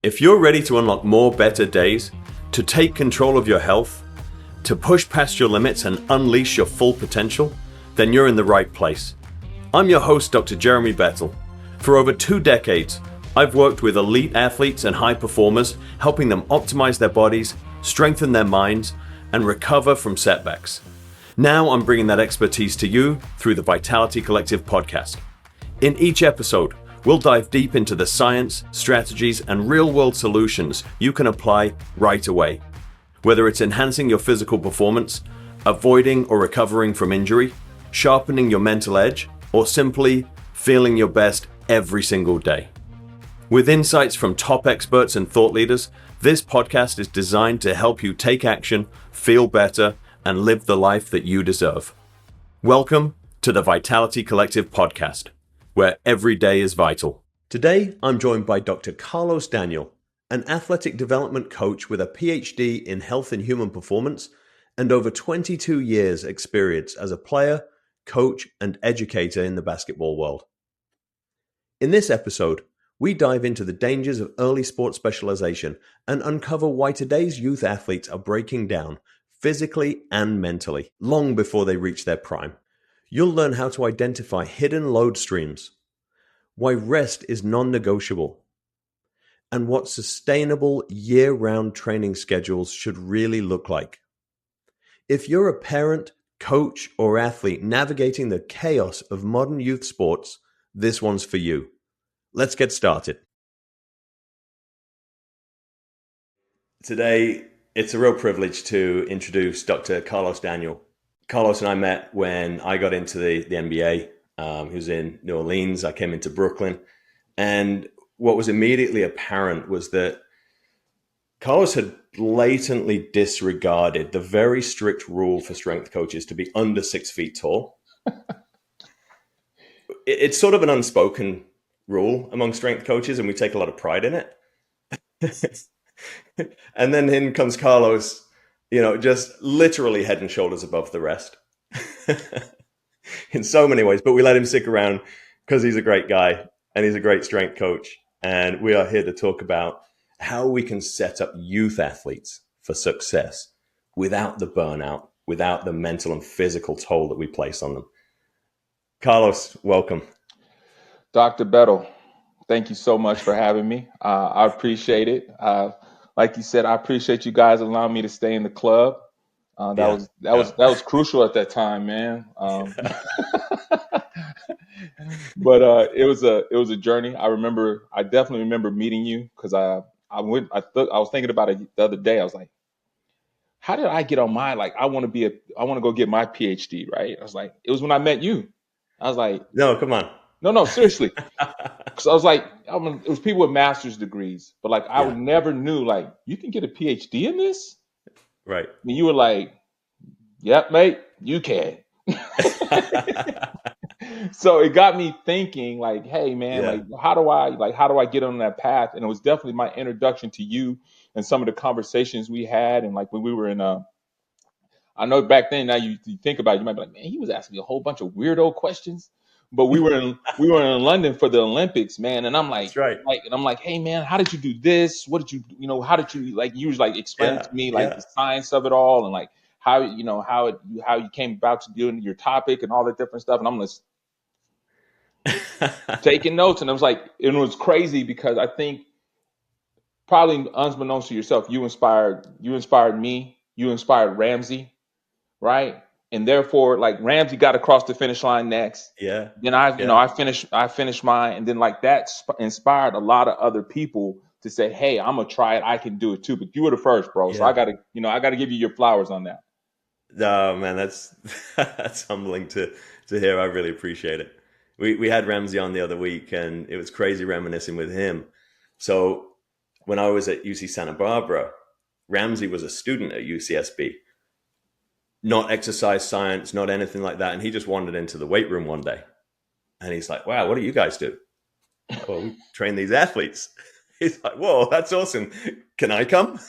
If you're ready to unlock more better days, to take control of your health, to push past your limits and unleash your full potential, then you're in the right place. I'm your host, Dr. Jeremy Bettle. For over 2 decades, I've worked with elite athletes and high performers, helping them optimize their bodies, strengthen their minds, and recover from setbacks. Now I'm bringing that expertise to you through the Vitality Collective podcast. In each episode, we'll dive deep into the science, strategies, and real-world solutions you can apply right away. Whether it's enhancing your physical performance, avoiding or recovering from injury, sharpening your mental edge, or simply feeling your best every single day. With insights from top experts and thought leaders, this podcast is designed to help you take action, feel better, and live the life that you deserve. Welcome to the Vitality Collective podcast, where every day is vital. Today, I'm joined by Dr. Carlos Daniel, an athletic development coach with a PhD in health and human performance and over 22 years experience as a player, coach, and educator in the basketball world. In this episode, we dive into the dangers of early sports specialization and uncover why today's youth athletes are breaking down physically and mentally long before they reach their prime. You'll learn how to identify hidden load streams, why rest is non-negotiable, and what sustainable year-round training schedules should really look like. If you're a parent, coach, or athlete navigating the chaos of modern youth sports, this one's for you. Let's get started. Today, it's a real privilege to introduce Dr. Carlos Daniel. Carlos and I met when I got into the NBA. He was in New Orleans. I came into Brooklyn. And what was immediately apparent was that Carlos had blatantly disregarded the very strict rule for strength coaches to be under 6 feet tall. It's sort of an unspoken rule among strength coaches, and we take a lot of pride in it. And then in comes Carlos, just literally head and shoulders above the rest in so many ways. But we let him stick around because he's a great guy and he's a great strength coach. And we are here to talk about how we can set up youth athletes for success without the burnout, without the mental and physical toll that we place on them. Carlos, welcome. Dr. Bettle, thank you so much for having me. I appreciate it. Like you said, I appreciate you guys allowing me to stay in the club. That was crucial at that time, man. But it was a journey. I definitely remember meeting you because I was thinking about it the other day. I was like, how did I get on I want to go get my PhD, right? I was like, it was when I met you. I was like, no, come on. No, seriously. Because I was like, it was people with master's degrees, but I never knew you can get a PhD in this, right? And you were like, "Yep, mate, you can." So it got me thinking, hey, man, how do I get on that path? And it was definitely my introduction to you and some of the conversations we had, and when we were in I know back then. Now you think about it, you might be like, man, he was asking me a whole bunch of weirdo questions. But we were in London for the Olympics, man, and I'm like, that's right. And I'm like, hey, man, how did you do this? What did you, how did you you was explain to me the science of it all and how you came about to doing your topic and all that different stuff, and I'm just taking notes, and it was crazy because I think probably unbeknownst to yourself, you inspired me, you inspired Ramsey, right? And therefore, Ramsey got across the finish line next. Yeah. Then I finished mine, and then that inspired a lot of other people to say, "Hey, I'm gonna try it. I can do it too." But you were the first, bro. Yeah. So I gotta give you your flowers on that. No, man, that's humbling to hear. I really appreciate it. We had Ramsey on the other week, and it was crazy reminiscing with him. So when I was at UC Santa Barbara, Ramsey was a student at UCSB. Not exercise science, not anything like that. And he just wandered into the weight room one day. And he's like, wow, what do you guys do? Well, we train these athletes. He's like, whoa, that's awesome. Can I come?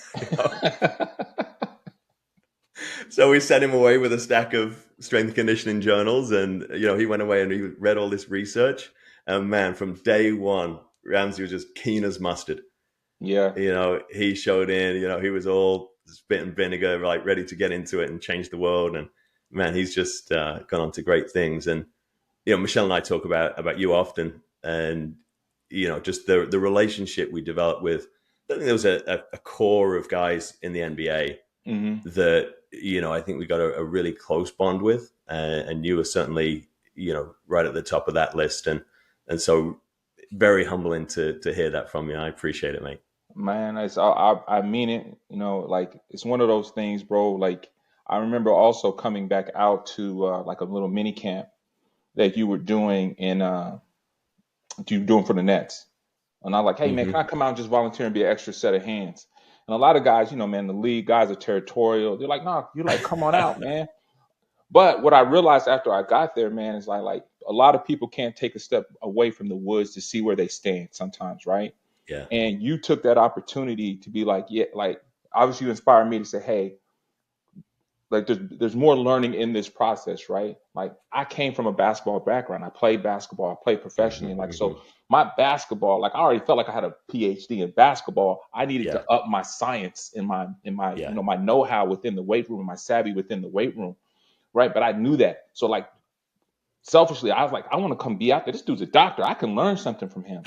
So we sent him away with a stack of strength and conditioning journals. And, he went away and he read all this research. And man, from day one, Ramsey was just keen as mustard. Yeah. He showed in. He was all spit and vinegar, like ready to get into it and change the world. And man, he's just gone on to great things. And Michelle and I talk about you often, and just the relationship we developed with. I think there was a core of guys in the NBA Hmm. that I think we got a really close bond with, and you were certainly right at the top of that list, and so very humbling to hear that from you. I appreciate it, mate. Man, I mean it. Like it's one of those things, bro. Like I remember also coming back out to like a little mini camp that you were doing for the Nets. And I'm like, hey man, can I Hmm. come out and just volunteer and be an extra set of hands? And a lot of guys, man, the league guys are territorial. They're like, nah, you're like, come on out, man. But what I realized after I got there, man, is like a lot of people can't take a step away from the woods to see where they stand sometimes, right? Yeah. And you took that opportunity to be like, yeah, like obviously you inspired me to say, hey, like there's more learning in this process, right? Like I came from a basketball background. I played basketball, I played professionally, and like Hmm. so my basketball, like I already felt like I had a PhD in basketball. I needed Yeah. to up my science in my Yeah. my know-how within the weight room and my savvy within the weight room, right? But I knew that. So like selfishly, I was like, I want to come be out there. This dude's a doctor. I can learn something from him,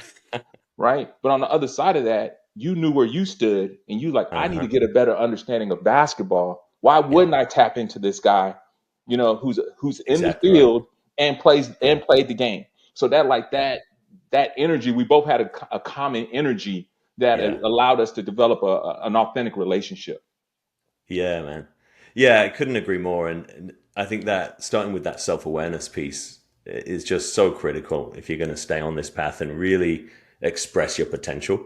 right? But on the other side of that, you knew where you stood, and you like, I need to Uh-huh. get a better understanding of basketball. Why Yeah. wouldn't I tap into this guy, who's in the Exactly right. field and plays Yeah. and played the game? So that like Yeah. that energy, we both had a common energy that Yeah. allowed us to develop an authentic relationship. Yeah, man. Yeah, I couldn't agree more. And I think that starting with that self awareness piece is just so critical if you're going to stay on this path and really express your potential.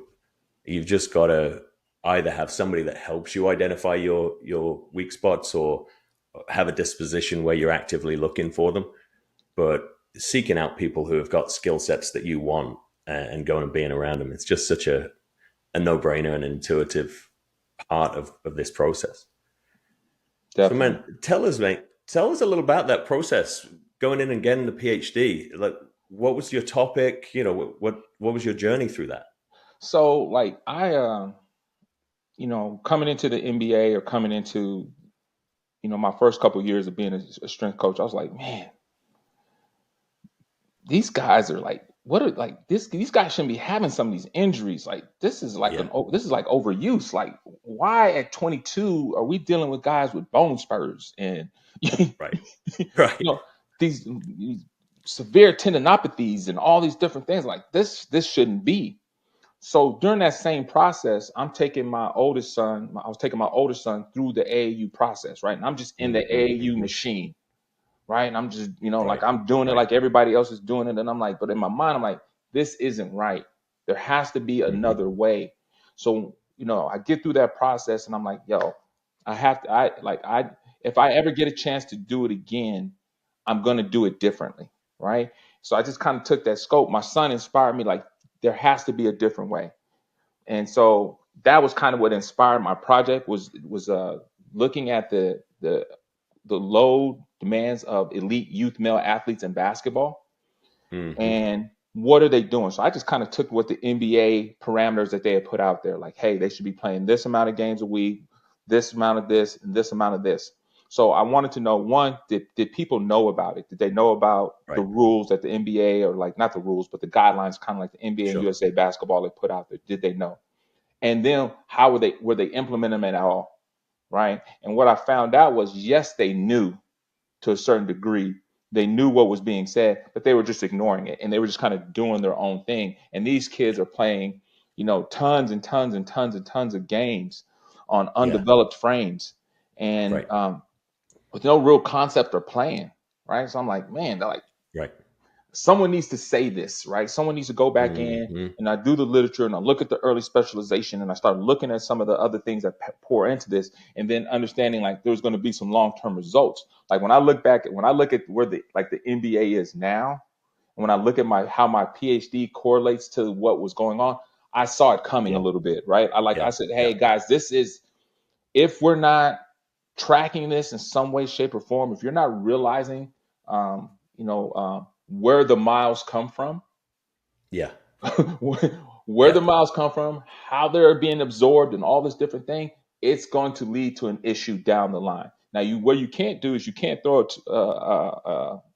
You've just got to either have somebody that helps you identify your weak spots, or have a disposition where you're actively looking for them. But seeking out people who have got skill sets that you want, and going and being around them, it's just such a no brainer and intuitive part of this process. So, Definitely. man, tell us, mate. Tell us a little about that process, going in and getting the PhD. Like, what was your topic? What was your journey through that? So like coming into the NBA or coming into my first couple years of being a strength coach, I was like, man, these guys are like, what are like this? These guys shouldn't be having some of these injuries. Like Yeah, this is like overuse. Like why at 22 are we dealing with guys with bone spurs and right, you right. know these severe tendinopathies and all these different things? Like this shouldn't be. So during that same process, I'm taking my oldest son. I was taking my oldest son through the AAU process, right? And I'm just in the Hmm. AAU Hmm. machine, right? And I'm just, like Right, I'm doing it right. like everybody else is doing it. And I'm like, but in my mind, I'm like, this isn't right. There has to be Hmm. another way. So, I get through that process and I'm like, yo, I have to, if I ever get a chance to do it again, I'm going to do it differently. Right. So I just kind of took that scope. My son inspired me, like, there has to be a different way. And so that was kind of what inspired my project was looking at the low demands of elite youth male athletes in basketball Hmm. and what are they doing. So I just kind of took what the NBA parameters that they had put out there, like, hey, they should be playing this amount of games a week, this amount of this, and this amount of this. So I wanted to know, one, did people know about it? Did they know about the Right. rules that the NBA, or like not the rules, but the guidelines, kind of like the NBA and Sure. USA basketball had put out there? Did they know? And then how were they implementing them at all? Right. And what I found out was, yes, they knew to a certain degree. They knew what was being said, but they were just ignoring it, and they were just kind of doing their own thing. And these kids are playing, tons and tons and tons and tons of games on Yeah. undeveloped frames, and Right. with no real concept or plan, right? So I'm like, man, they're like, Right. someone needs to say this, right? Someone needs to go back in, Hmm. and I do the literature and I look at the early specialization and I start looking at some of the other things that pour into this, and then understanding like there's going to be some long-term results. Like when I look at where the NBA is now, and when I look at how my PhD correlates to what was going on, I saw it coming a Yeah. little bit, right? I Yeah. said, Yeah. hey guys, this is, if we're not tracking this in some way, shape, or form, if you're not realizing, where the miles come from, Yeah. where the Yeah. miles come from, how they're being absorbed, and all this different thing, it's going to lead to an issue down the line. Now, what you can't do is you can't throw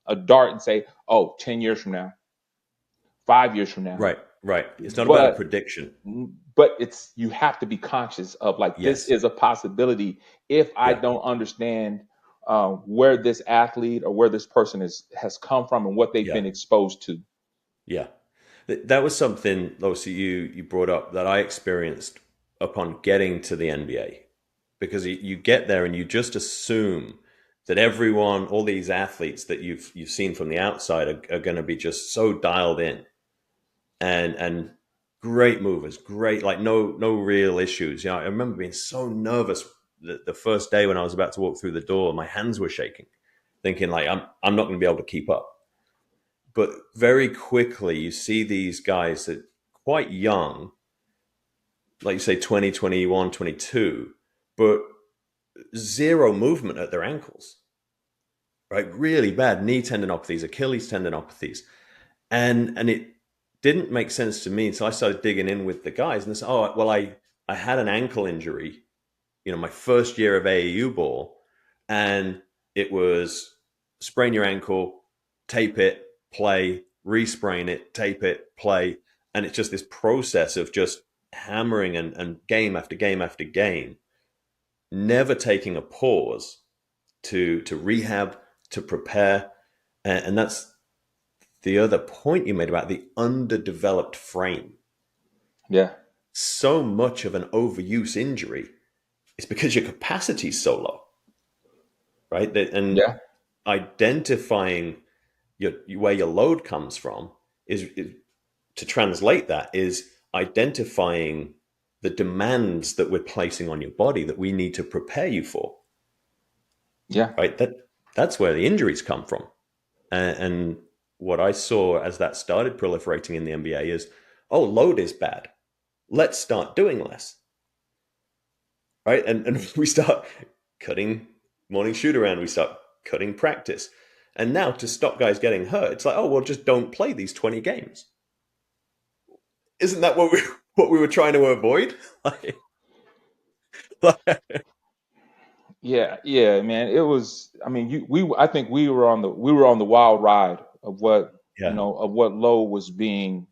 a dart and say, oh, 10 years from now, 5 years from now. Right. Right. It's not about a But prediction. it's you have to be conscious of like this Yes. is a possibility if I Yeah. don't understand where this athlete or where this person has come from and what they've Yeah. been exposed to. Yeah. That was something, obviously, you brought up that I experienced upon getting to the NBA, because you get there and you just assume that everyone, all these athletes that you've seen from the outside, are going to be just so dialed in and great movers, great, like no real issues. I remember being so nervous the first day when I was about to walk through the door. My hands were shaking, thinking like I'm not going to be able to keep up. But very quickly you see these guys that quite young, like you say 20, 21, 22, but zero movement at their ankles, right? Really bad knee tendinopathies, Achilles tendinopathies. And it didn't make sense to me until I started digging in with the guys, and they said, oh, well, I had an ankle injury, my first year of AAU ball, and it was sprain your ankle, tape it, play, resprain it, tape it, play. And it's just this process of just hammering and game after game after game, never taking a pause to rehab, to prepare. And that's the other point you made about the underdeveloped frame. Yeah, So much of an overuse injury is because your capacity is so low, right? And yeah, identifying where your load comes from is to translate that is identifying the demands that we're placing on your body that we need to prepare you for, yeah, right? That's where the injuries come from. And what I saw as that started proliferating in the NBA is, oh, load is bad. Let's start doing less, right? And we start cutting morning shoot around. We start cutting practice. And now to stop guys getting hurt, it's like, oh, well, just don't play these 20 games. Isn't that what we were trying to avoid? yeah, yeah, man. It was. I mean, I think we were on the wild ride of what Yeah. of what low was being,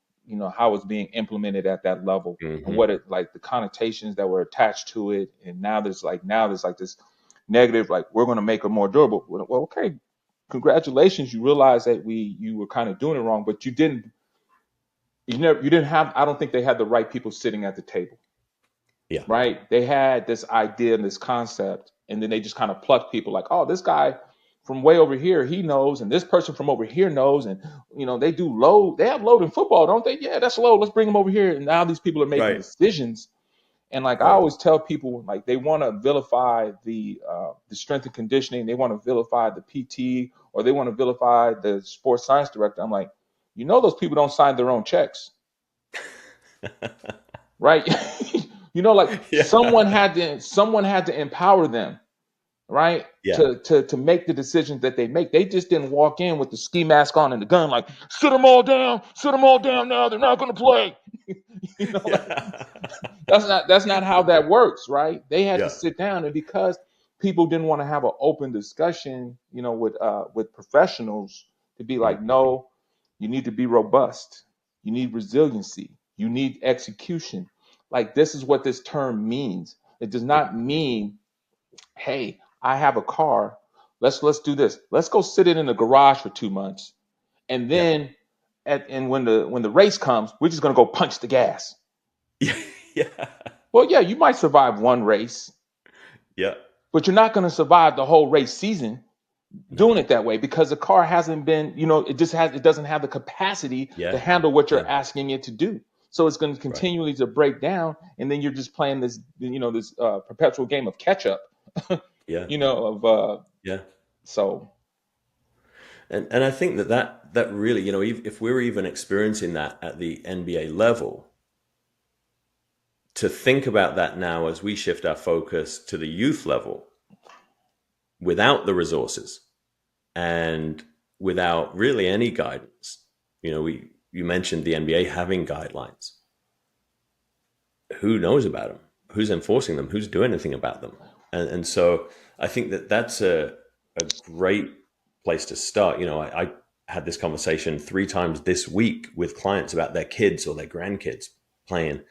how it was being implemented at that level, and Hmm. what it like the connotations that were attached to it. And now there's like this negative, like we're going to make it more durable. Well, okay, congratulations, you realize that you were kind of doing it wrong, but you didn't have. I don't think they had the right people sitting at the table, Yeah. right? They had this idea and this concept, and then they just kind of plucked people like, oh, this guy from way over here, he knows, and this person from over here knows, and they do load. They have load in football, don't they? Yeah, that's load. Let's bring them over here. And now these people are making Right. decisions. And like I Right. always tell people, like they want to vilify the strength and conditioning, they want to vilify the PT, or they want to vilify the sports science director. I'm like, those people don't sign their own checks, right? Like Yeah. someone had to empower them, right? Yeah. To make the decisions that they make. They just didn't walk in with the ski mask on and the gun, like sit them all down now. They're not going to play. Like Yeah. that's not how that works, right? They had to Yeah. sit down, and because people didn't want to have an open discussion, with professionals to be like, Hmm. no, you need to be robust, you need resiliency, you need execution. Like this is what this term means. It does not mean, hey, I have a car. Let's do this. Let's go sit it in the garage for 2 months, and Yeah. then and when the race comes, we're just gonna go punch the gas. Yeah. Yeah. Well, yeah, you might survive one race, Yeah. but you're not going to survive the whole race season No. doing it that way because the car hasn't been, it doesn't have the capacity to Yeah. handle what Yeah. you're asking it to do. So it's going to Right. continually to break down, and then you're just playing this perpetual game of catch up, Yeah. of Yeah. so And I think that really, if we're even experiencing that at the NBA level, to think about that now as we shift our focus to the youth level without the resources and without really any guidance. You mentioned the NBA having guidelines. who knows about them? Who's enforcing them? Who's doing anything about them? And so I think that that's a great place to start. I had this conversation 3 times this week with clients about their kids or their grandkids playing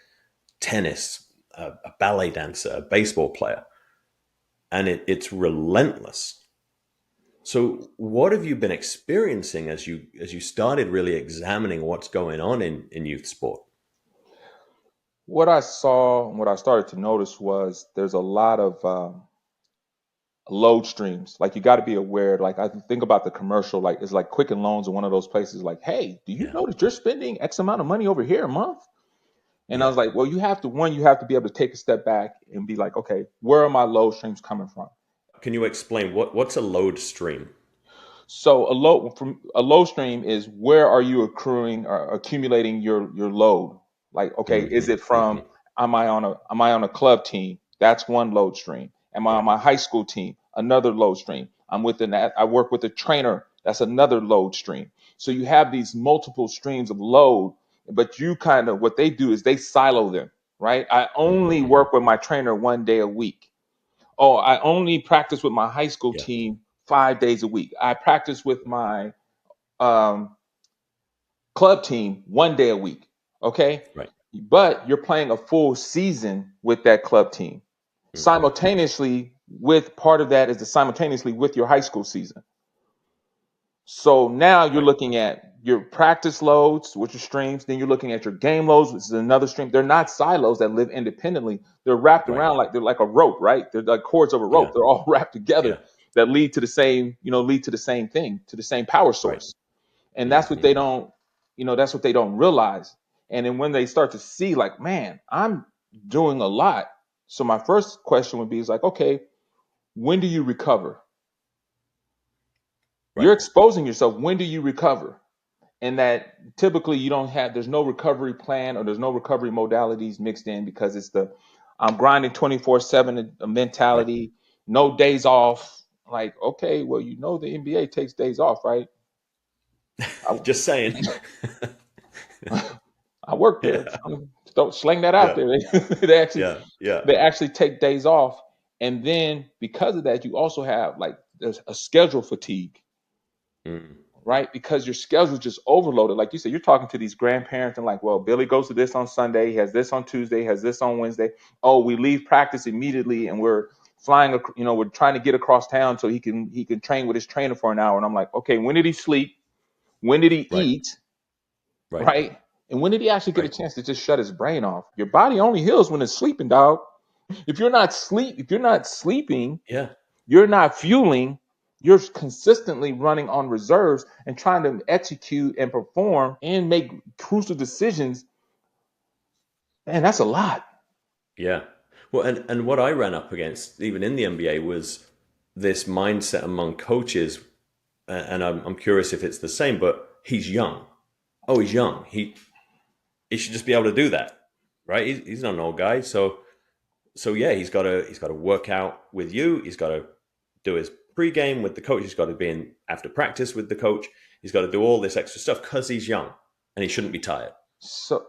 tennis, a ballet dancer, a baseball player, and it's relentless. So, what have you been experiencing as you started really examining what's going on in youth sport? What I saw, what I started to notice was there's a lot of load streams. Like you got to be aware. Like I think about the commercial. Like it's like Quicken Loans are one of those places. Like, hey, do you Yeah, know that you're spending X amount of money over here a month? And I yeah. was like, well, you have to be able to take a step back and be like, okay, where are my load streams coming from? Can you explain what's a load stream? So a low stream is where are you accruing or accumulating your load? Like, okay, is Hmm. it from Hmm. am I on a club team? That's one load stream. Am I on Right, my high school team? Another load stream. I work with a trainer. That's another load stream. So you have these multiple streams of load, but you kind of what they do is they silo them, right? I hmm, only hmm. work with my trainer 1 day a week. Oh, I only practice with my high school Yeah, team 5 days a week. I practice with my um, club team 1 day a week. Okay. right. But you're playing a full season with that club team. Hmm. Simultaneously, with part of that is the simultaneously with your high school season. So now you're Right, looking at your practice loads, which are streams. Then you're looking at your game loads, which is another stream. They're not silos that live independently. They're wrapped right. around like they're like a rope, right? They're like cords of a rope. Yeah, They're all wrapped together yeah. that lead to the same, lead to the same thing, to the same power Right. source. And that's what Hmm. they don't, that's what they don't realize. And then when they start to see, like, man, I'm doing a lot. So my first question would be, is like, okay, when do you recover? You're Right, exposing yourself. When do you recover? And that typically you don't have there's no recovery plan or there's no recovery modalities mixed in because it's the I'm grinding 24/7 right. mentality, no days off. Like, okay, well, the NBA takes days off, right? I, Just saying. I work there. Yeah, Don't sling that out yeah, there. They actually yeah, yeah. they actually take days off, and then because of that, you also have like there's a schedule fatigue, Mm. right? Because your schedule just overloaded. Like you said, you're talking to these grandparents and like, well, Billy goes to this on Sunday, he has this on Tuesday, he has this on Wednesday. Oh, we leave practice immediately and we're flying, we're trying to get across town so he can train with his trainer for an hour. And I'm like, okay, when did he sleep? When did he Right, eat? right, Right? And when did he actually get a right. chance to just shut his brain off? Your body only heals when it's sleeping, dog. If you're not sleeping, Yeah, you're not fueling, you're consistently running on reserves and trying to execute and perform and make crucial decisions. Man, that's a lot. yeah. Well, and what I ran up against, even in the NBA, was this mindset among coaches, and I'm curious if it's the same. But he's young. Oh, he's young. He should just be able to do that, right? He's not an old guy, so yeah, he's got to work out with you. He's got to do his pregame with the coach. He's got to be in after practice with the coach. He's got to do all this extra stuff because he's young and he shouldn't be tired.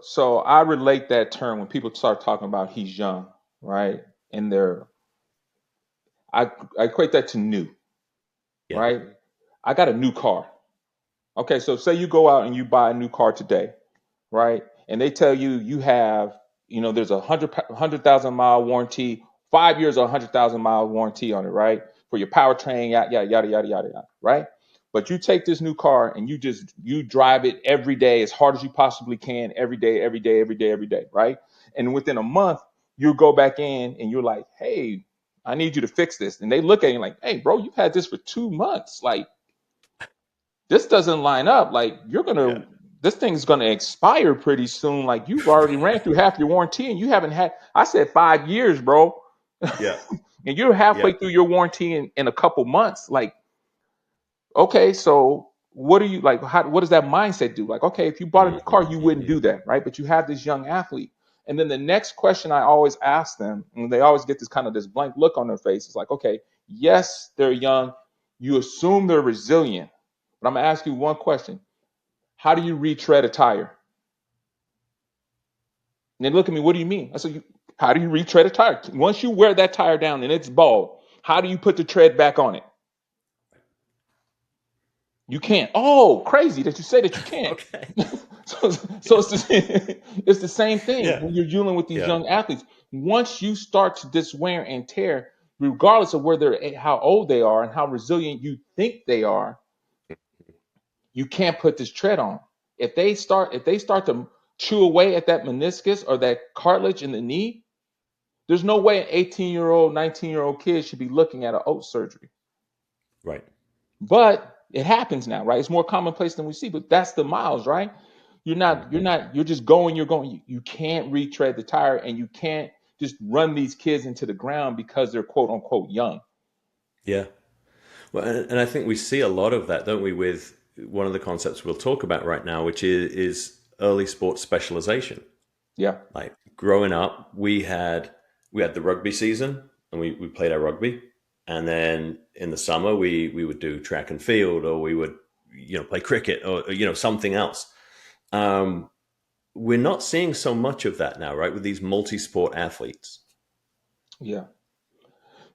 So I relate that term when people start talking about he's young, right? And I equate that to new, Yeah, right? I got a new car. Okay, so say you go out and you buy a new car today, right? And they tell you you have, there's a 100,000 mile warranty, 5 years or 100,000 mile warranty on it, right? For your powertrain, yada yada yada yada yada, yada, right? But you take this new car and you drive it every day as hard as you possibly can, every day, every day, every day, every day, right? And within a month, you go back in and you're like, hey, I need you to fix this. And they look at you like, hey, bro, you've had this for 2 months. Like, this doesn't line up. Like yeah, this thing's gonna expire pretty soon. Like you've already ran through half your warranty and you haven't had. I said 5 years, bro, yeah, and you're yeah. halfway through your warranty in a couple months. Like, okay, so what do you like? What does that mindset do? Like, okay, if you bought a new car, Hmm. you wouldn't Hmm. do that, right? But you have this young athlete. And then the next question I always ask them, and they always get this blank look on their face, is like, okay, yes, they're young. You assume they're resilient. But I'm gonna ask you one question. How do you retread a tire? And they look at me, what do you mean? I said, how do you retread a tire? Once you wear that tire down and it's bald, how do you put the tread back on it? You can't. Oh, crazy that you say that you can't. Okay. So it's the same thing Yeah. when you're dealing with these Yeah. young athletes. Once you start to this wear and tear, regardless of where they're how old they are and how resilient you think they are, you can't put this tread on. If they start to chew away at that meniscus or that cartilage in the knee, there's no way an 18-year-old, 19-year-old kid should be looking at an oat surgery. Right. But it happens now, right? It's more commonplace than we see, but that's the miles, right? Hmm. You're just going, you're going. You can't retread the tire and you can't just run these kids into the ground because they're quote unquote young. Yeah. Well, and I think we see a lot of that, don't we, with one of the concepts we'll talk about right now, which is early sports specialization. Yeah. Like growing up, we had the rugby season and we played our rugby. And then in the summer we would do track and field, or we would, play cricket, or something else. Um, we're not seeing so much of that now, right? With these multi-sport athletes. Yeah.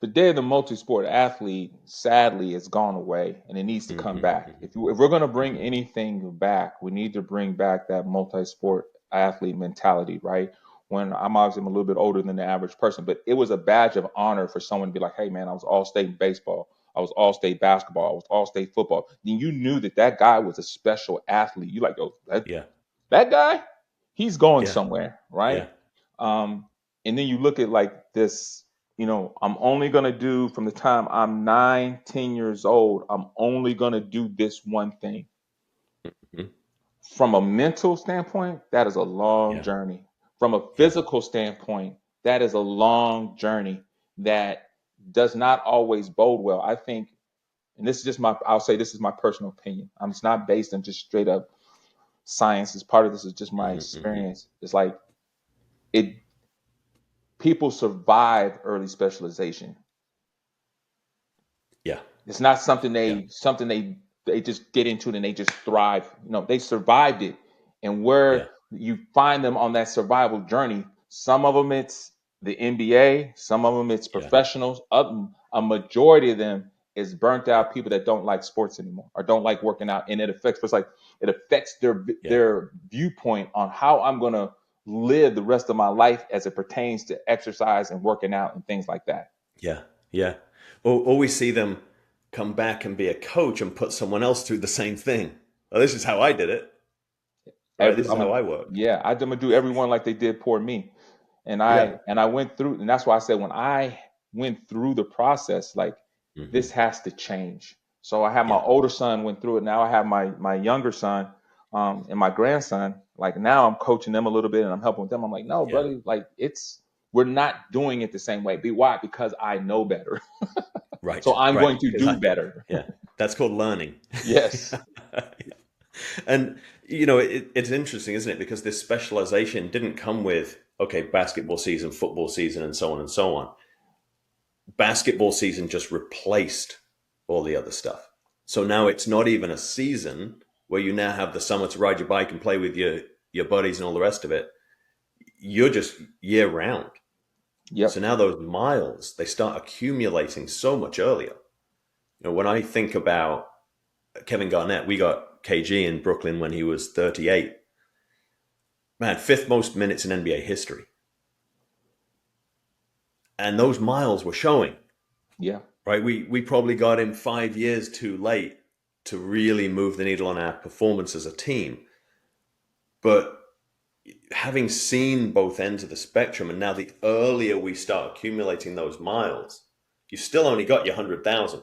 The day of the multi-sport athlete, sadly, has gone away, and it needs to come Hmm. back. If we're going to bring Hmm. anything back, we need to bring back that multi-sport athlete mentality, right? When I'm a little bit older than the average person, but it was a badge of honor for someone to be like, "Hey, man, I was all state in baseball, I was all state basketball, I was all state football." Then you knew that that guy was a special athlete. You like, "Oh, Yeah. that guy, he's going Yeah. somewhere," right? Yeah. Um, and then you look at like this, I'm only going to do from the time I'm 9, 10 years old, I'm only going to do this one thing. Mhm. From a mental standpoint, that is a long Yeah. journey. From a Yeah. physical standpoint, that is a long journey that does not always bode well. I think, and this is just I'll say this is my personal opinion. It's not based on just straight up science. As part of this is just my Hmm. Hmm. experience. It's like it people survive early specialization. Yeah. It's not something Yeah. they just get into it and they just thrive. They survived it, and where Yeah. you find them on that survival journey. Some of them it's the NBA, some of them it's Yeah. professionals. A majority of them is burnt out people that don't like sports anymore or don't like working out, and it affects Yeah. their viewpoint on how I'm going to live the rest of my life as it pertains to exercise and working out and things like that. Yeah. Yeah. Or we see them come back and be a coach and put someone else through the same thing. Well, this is how I did it, right? Every This is I'm how a I work. Yeah, I'm gonna do everyone like they did poor me. And Yeah. I went through, and that's why I said when I went through the process, like Hmm. this has to change. So I had my Yeah. older son went through it. Now I have my younger son, and my grandson. Like now I'm coaching them a little bit and I'm helping with them. I'm like, no, Yeah. buddy, like we're not doing it the same way. Why? Because I know better. Right. So I'm Right. going to Because do better. yeah, that's called learning. Yes. And it's interesting, isn't it? Because this specialization didn't come with, okay, basketball season, football season, and so on and so on. Basketball season just replaced all the other stuff. So now it's not even a season where you now have the summer to ride your bike and play with your buddies and all the rest of it. You're just year round. So Yep. now those miles, they start accumulating so much earlier. When I think about Kevin Garnett, we got KG in Brooklyn when he was 38. Man, fifth most minutes in NBA history. And those miles were showing, Yeah. right? We probably got him 5 years too late to really move the needle on our performance as a team. But having seen both ends of the spectrum, and now the earlier we start accumulating those miles, you still only got your 100,000,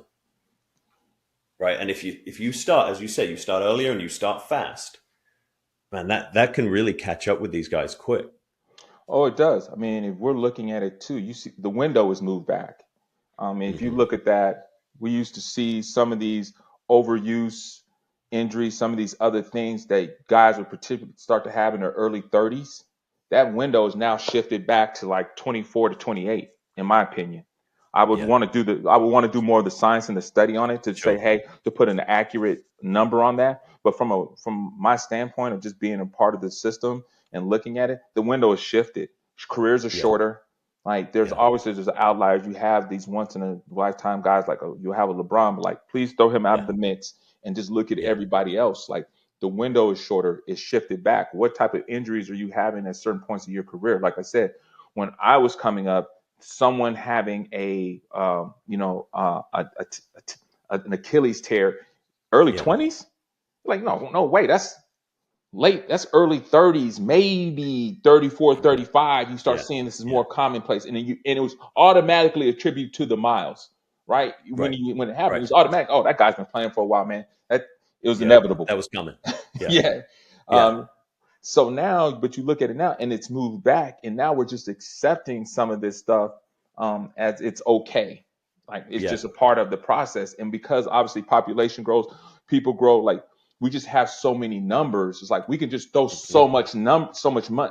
right? And if you start, as you say, you start earlier and you start fast, man, that can really catch up with these guys quick. Oh, it does. I mean, if we're looking at it too, you see the window is moved back. If you Hmm. look at that, we used to see some of these overuse injuries, some of these other things that guys would particularly start to have in their early 30s. That window is now shifted back to like 24 to 28, in my opinion. Yeah, I would want to do more of the science and the study on it to say, sure. hey, to put an accurate number on that. But from my standpoint of just being a part of the system and looking at it, the window is shifted. Careers are Yeah. shorter. Like there's Yeah. always there's outliers. You have these once in a lifetime guys like you have a LeBron, but like please throw him out of Yeah. the mix and just look at Yeah. everybody else. Like the window is shorter, it's shifted back. What type of injuries are you having at certain points of your career? Like I said, when I was coming up, someone having an Achilles tear early Yeah. 20s, like no way, that's late, that's early 30s, maybe 34, 35. You start Yeah. seeing this is Yeah. more commonplace, and it was automatically attributed to the miles, right? Right. When it happened, it Right. was automatic. Oh, that guy's been playing for a while, man. That It was Yeah. inevitable. That was coming. Yeah. Yeah. Yeah. um so now, but you look at it now and it's moved back, and now we're just accepting some of this stuff as it's okay. Like it's Yeah. just a part of the process. And because obviously population grows, people grow, like we just have so many numbers. It's like we can just throw Mhm.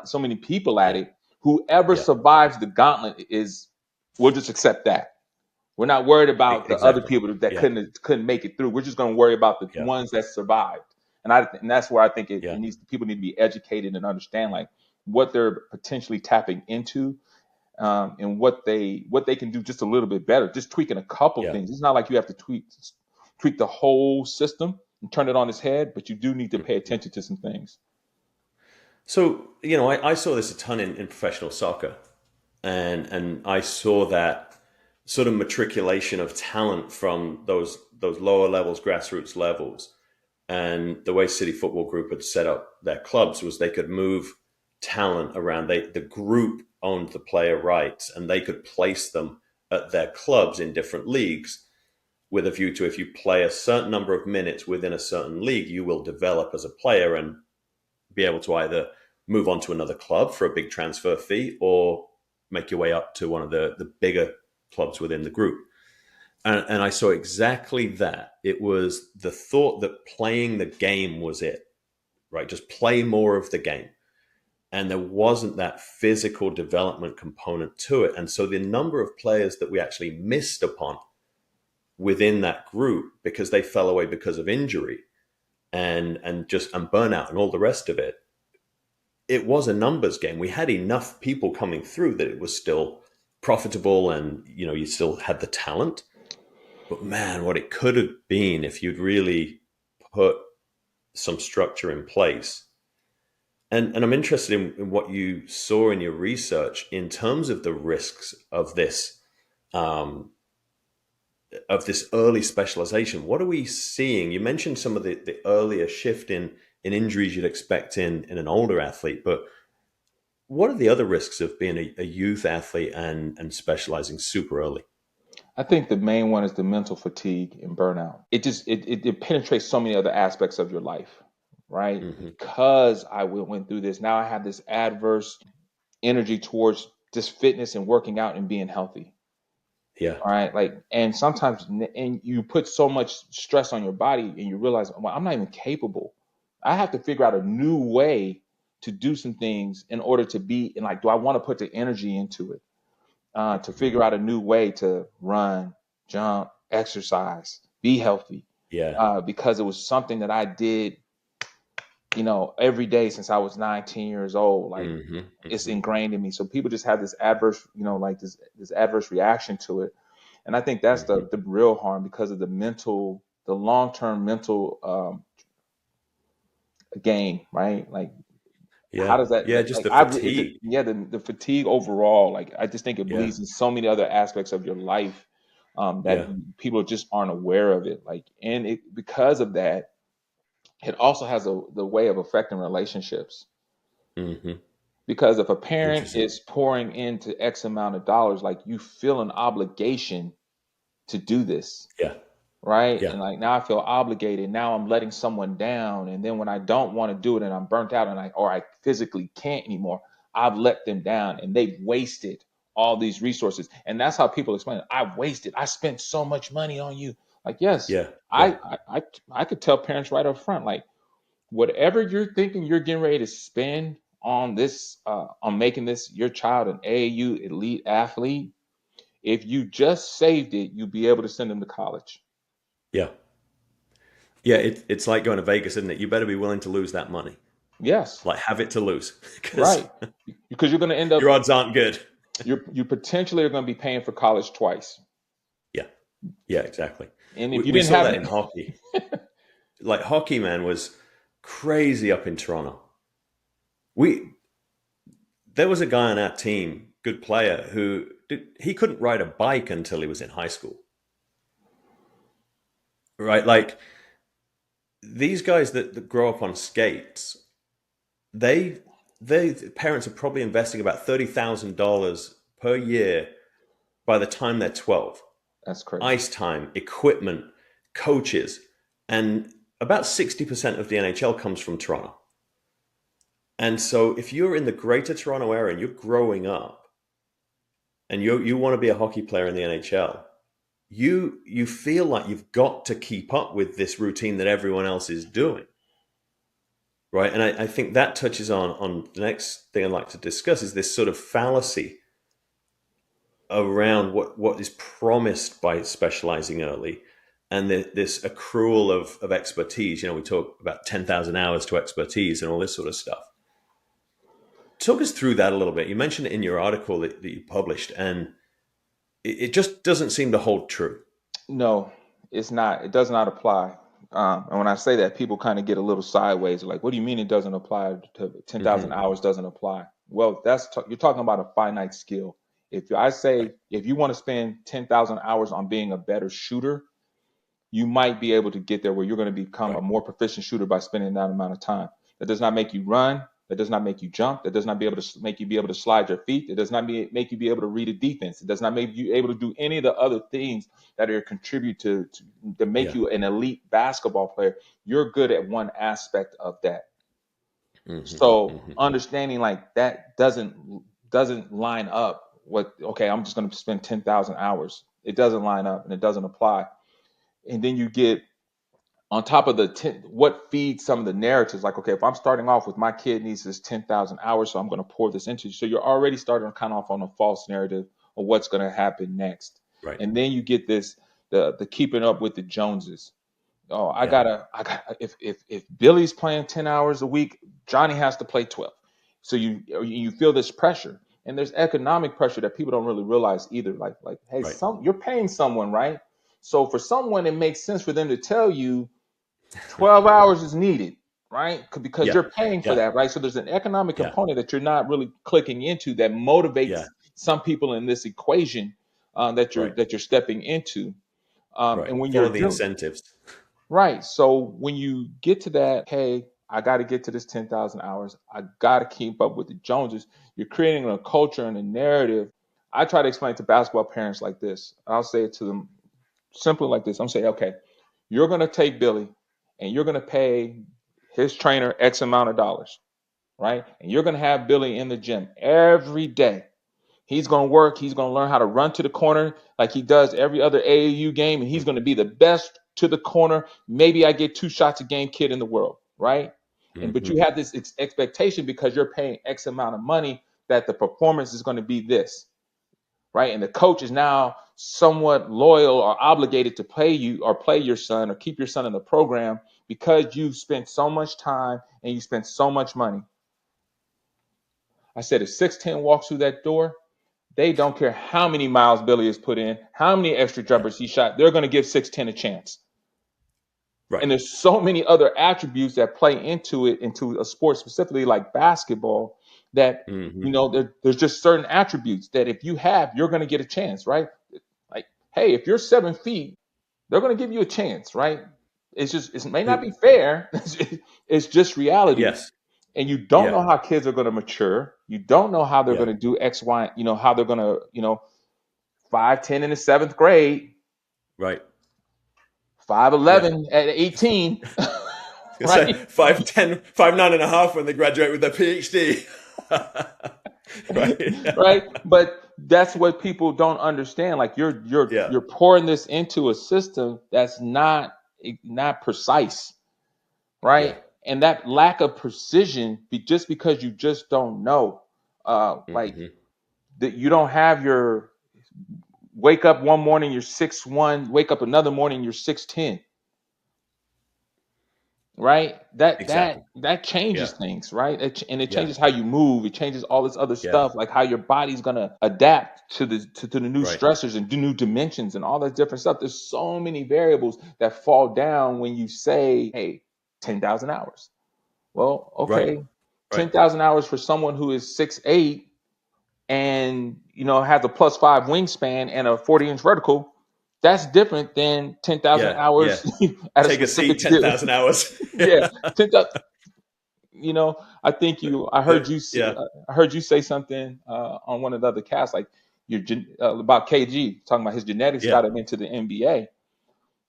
so many people at Yeah. it. Whoever Yeah. survives the gauntlet is, we'll just accept that. We're not worried about the other Exactly. people that Yeah. couldn't make it through. We're just going to worry about the Yeah. ones that survived. And that's where I think it Yeah. needs, people need to be educated and understand like what they're potentially tapping into, and what they can do just a little bit better. Just tweaking a couple Yeah. things. It's not like you have to tweak the whole system and turn it on its head, but you do need to pay Mhm. attention to some things. So, I saw this a ton in professional soccer, and I saw that sort of matriculation of talent from those lower levels, grassroots levels. And the way City Football Group had set up their clubs was they could move talent around. The group owned the player rights, and they could place them at their clubs in different leagues with a view to, if you play a certain number of minutes within a certain league, you will develop as a player and be able to either move on to another club for a big transfer fee or make your way up to one of the bigger clubs within the group. And I saw exactly that. It was the thought that playing the game was it, right? Just play more of the game. And there wasn't that physical development component to it. And so the number of players that we actually missed upon within that group because they fell away because of injury and burnout and all the rest of it, it was a numbers game. We had enough people coming through that it was still profitable, and you still had the talent. But man, what it could have been if you'd really put some structure in place. And I'm interested in what you saw in your research in terms of the risks um, of this early specialization. What are we seeing? You mentioned some of the earlier shift in injuries you'd expect in an older athlete, but what are the other risks of being a youth athlete and specializing super early? I think the main one is the mental fatigue and burnout. It penetrates so many other aspects of your life, right? Hmm. Because I went through this, now I have this adverse energy towards just fitness and working out and being healthy. Yeah. All right. Like, and sometimes, and you put so much stress on your body and you realize, well, I'm not even capable. I have to figure out a new way to do some things in order to be, and like, do I want to put the energy into it? To Hmm. figure out a new way to run, jump, exercise, be healthy, Yeah. because it was something that I did, every day since I was 19 years old. Like Hmm. it's Hmm. ingrained in me. So people just have this adverse, like this adverse reaction to it. And I think that's Hmm. the real harm because of the long term mental gain, right? Like how Yeah. does that, Yeah. Just like the I it's fatigue. yeah, the fatigue overall. Like I just think it Yeah. bleeds in so many other aspects of your life, that Yeah. people just aren't aware of it. Like, and it, because of that, it also has the way of affecting relationships. Hmm. Because if a parent Interesting. is pouring into X amount of dollars, like you feel an obligation to do this, Yeah. right? Yeah. And like now I feel obligated. Now I'm letting someone down, and then when I don't want to do it and I'm burnt out and I physically can't anymore, I've let them down and they've wasted all these resources. And that's how people explain it. I wasted. I spent so much money on you. Like yes, Yeah. Yeah. I could tell parents right up front, like whatever you're thinking you're getting ready to spend on this, on making this your child an AAU elite athlete, if you just saved it, you'd be able to send them to college. Yeah. Yeah. It's like going to Vegas, isn't it? You better be willing to lose that money. Yes. Like have it to lose because Right. Because you're going to end up, your odds aren't good. you potentially are going to be paying for college twice. Yeah, yeah, exactly. And if We, you we didn't saw have that in it, hockey. Like hockey, man, was crazy up in Toronto. We There was a guy on our team, good player, he couldn't ride a bike until he was in high school. Right, like these guys that grow up on skates, they parents are probably investing about $30,000 per year by the time they're 12. that's crazy. Ice time, equipment, coaches, and about 60% of the NHL comes from Toronto. And so if you're in the greater Toronto area and you're growing up and you want to be a hockey player in the NHL, you feel like you've got to keep up with this routine that everyone else is doing. Right. And I think that touches on the next thing I'd like to discuss is this sort of fallacy around what is promised by specializing early and this accrual of expertise. We talk about 10,000 hours to expertise and all this sort of stuff. Talk us through that a little bit. You mentioned it in your article that you published, and it just doesn't seem to hold true. No, it's not. It does not apply. And when I say that, people kind of get a little sideways. Like, what do you mean it doesn't apply to 10,000 Hmm. hours doesn't apply? Well, you're talking about a finite skill. If I Right. say, if you want to spend 10,000 hours on being a better shooter, you might be able to get there where you're going to become a Right. more proficient shooter by spending that amount of time. That does not make you run. That does not make you jump. That does not be able to make you be able to slide your feet. It does not make you be able to read a defense. It does not make you able to do any of the other things that are contribute to make Yeah. you an elite basketball player. You're good at one aspect of that. Hmm. So Hmm. understanding like that doesn't line up. What okay? I'm just going to spend 10,000 hours. It doesn't line up and it doesn't apply. And then you get on top of what feeds some of the narratives, like, okay, if I'm starting off with my kid needs this 10,000 hours, so I'm going to pour this into you. So you're already starting kind of off on a false narrative of what's going to happen next. Right. And then you get the keeping up with the Joneses. Oh, Yeah. if Billy's playing 10 hours a week, Johnny has to play 12. So you feel this pressure. And there's economic pressure that people don't really realize either. Like, hey, Right. you're paying someone, right? So for someone, it makes sense for them to tell you 12 hours is needed, right? Because Yeah. you're paying for Yeah. that, right? So there's an economic Yeah. component that you're not really clicking into that Yeah. motivates some people in this equation that you're Right. stepping into. Right. And when Follow you're the doing incentives. right, so when you get to that, hey, I got to get to this 10,000 hours. I got to keep up with the Joneses. You're creating a culture and a narrative. I try to explain to basketball parents like this. I'll say it to them simply like this. I'm saying, okay, you're going to take Billy and you're going to pay his trainer X amount of dollars, right? And you're going to have Billy in the gym every day. He's going to work. He's going to learn how to run to the corner like he does every other AAU game. And he's going to be the best to the corner. Maybe I get 2 shots a game kid in the world, right? But Hmm. you have this expectation because you're paying X amount of money that the performance is going to be this, right? And the coach is now somewhat loyal or obligated to play you or play your son or keep your son in the program because you've spent so much time and you spent so much money. I said, if 6'10 walks through that door, they don't care how many miles Billy has put in, how many extra Yeah. jumpers he shot, they're going to give 6'10 a chance. Right. And there's so many other attributes that play into it, into a sport specifically like basketball, that Hmm. there's just certain attributes that if you have, you're going to get a chance, right? Like, hey, if you're 7 feet, they're going to give you a chance, right? It may not be fair. It's just reality. Yes. And you don't Yeah. know how kids are going to mature. You don't know how they're Yeah. going to do X, Y, how they're going to, 5'10" in the seventh grade, Right. Yeah. 5'11" at 18, So right? 5'10", 5'9" and a half when they graduate with their PhD. Right. Right? But that's what people don't understand. Like Yeah. you're pouring this into a system that's not precise, Yeah. right? And that lack of precision, just because you just don't know, like Hmm. that you don't have your wake up one morning you're 6'1", wake up another morning you're 6'10". right? That Exactly. that that changes Yeah. things, right? And it Yeah. changes how you move. It changes all this other Yeah. stuff, like how your body's gonna adapt to the new Right. stressors and do new dimensions and all that different stuff. There's so many variables that fall down when you say, "Hey, 10,000 hours." Well, Right. okay, Right. 10,000 hours for someone who is 6'8" and has a +5 wingspan and a 40-inch vertical. That's different than 10,000 Yeah. Yeah. hours at a Take a seat, specific skill. 10,000 hours. Yeah, 10,000. I think I heard you say something on one of the other casts, like about KG talking about his genetics Yeah. got him into the NBA.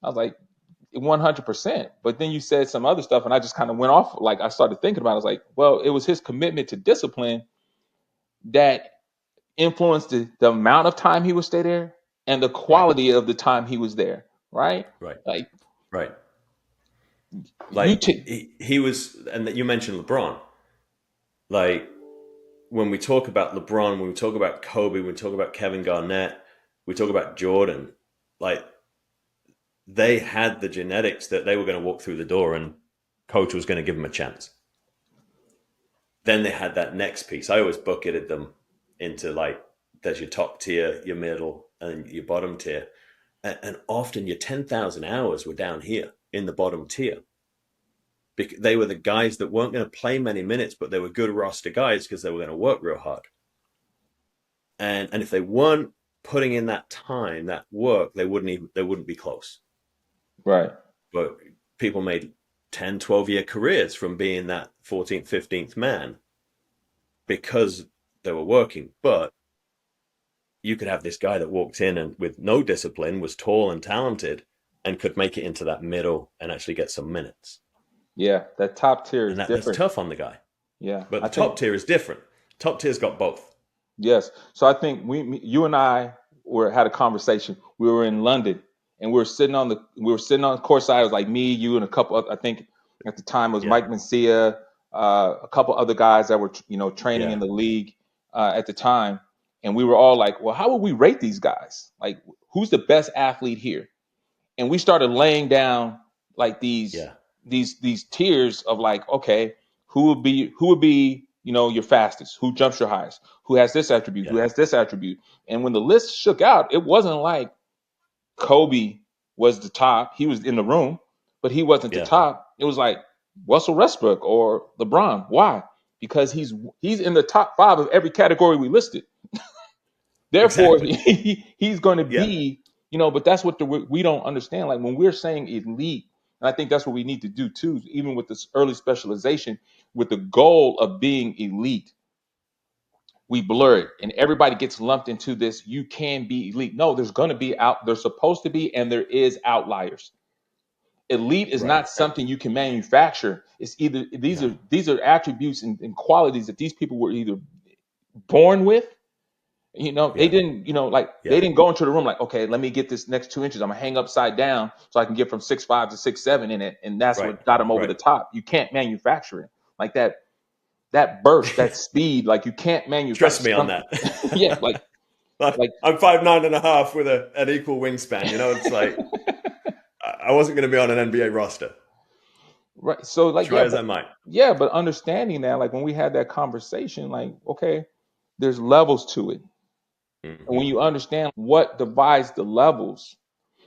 I was like 100%. But then you said some other stuff, and I just kind of went off. Like I started thinking about it. I was like, well, it was his commitment to discipline that influenced the amount of time he would stay there and the Right. quality of the time he was there. Right? Right. Like Right. you Like take. he was, and that you mentioned LeBron. Like when we talk about LeBron, when we talk about Kobe, when we talk about Kevin Garnett, we talk about Jordan, like they had the genetics that they were going to walk through the door and coach was going to give them a chance. Then they had that next piece. I always bucketed them into like there's your top tier, your middle, and your bottom tier. And often your 10,000 hours were down here in the bottom tier. They were the guys that weren't going to play many minutes, but they were good roster guys because they were going to work real hard. And if they weren't putting in that time, that work, they wouldn't be close. Right. But people made 10, 12-year careers from being that 14th, 15th man because they were working. But you could have this guy that walked in and with no discipline, was tall and talented, and could make it into that middle and actually get some minutes. Yeah, that top tier And is that's different. tough on the guy. Yeah, But I the think. top tier is different. Top tier's got both. Yes. So I think you and I had a conversation. We were in London, and we were sitting on the court side. It was like me, you, and a couple. I think at the time it was Yeah. Mike Mencia, a couple other guys that were training Yeah. in the league at the time, and we were all like, "Well, how would we rate these guys? Like, who's the best athlete here?" And we started laying down like Yeah. these tiers of like, okay, who would be your fastest, who jumps your highest, who has this attribute, who Yeah. has this attribute. And when the list shook out, it wasn't like Kobe was the top. He was in the room, but he wasn't the Yeah. top. It was like Russell Westbrook or LeBron. Why? Because he's in the top 5 of every category we listed. Therefore, Exactly. he's going to Yeah. be, but that's what we don't understand. Like when we're saying elite, and I think that's what we need to do too, even with this early specialization, with the goal of being elite, we blur it and everybody gets lumped into this. You can be elite. No, there's supposed to be, and there is outliers. Elite is Right. not something you can manufacture. It's either these No. are these are attributes and qualities that these people were either born with. They Yeah. didn't, like they Yeah. didn't go into the room like, okay, let me get this next 2 inches. I'm gonna hang upside down so I can get from 6'5" to 6'7" in it, and that's Right. what got them over the Right. top. You can't manufacture it like that. That burst, that speed, like you can't manufacture Trust me on something. that. Yeah, like I'm 5'9.5" with an equal wingspan. It's like I wasn't going to be on an NBA roster. right. So like Try as I might. but understanding that, like when we had that conversation, like okay, there's levels to it, and Hmm. when you understand what divides the levels.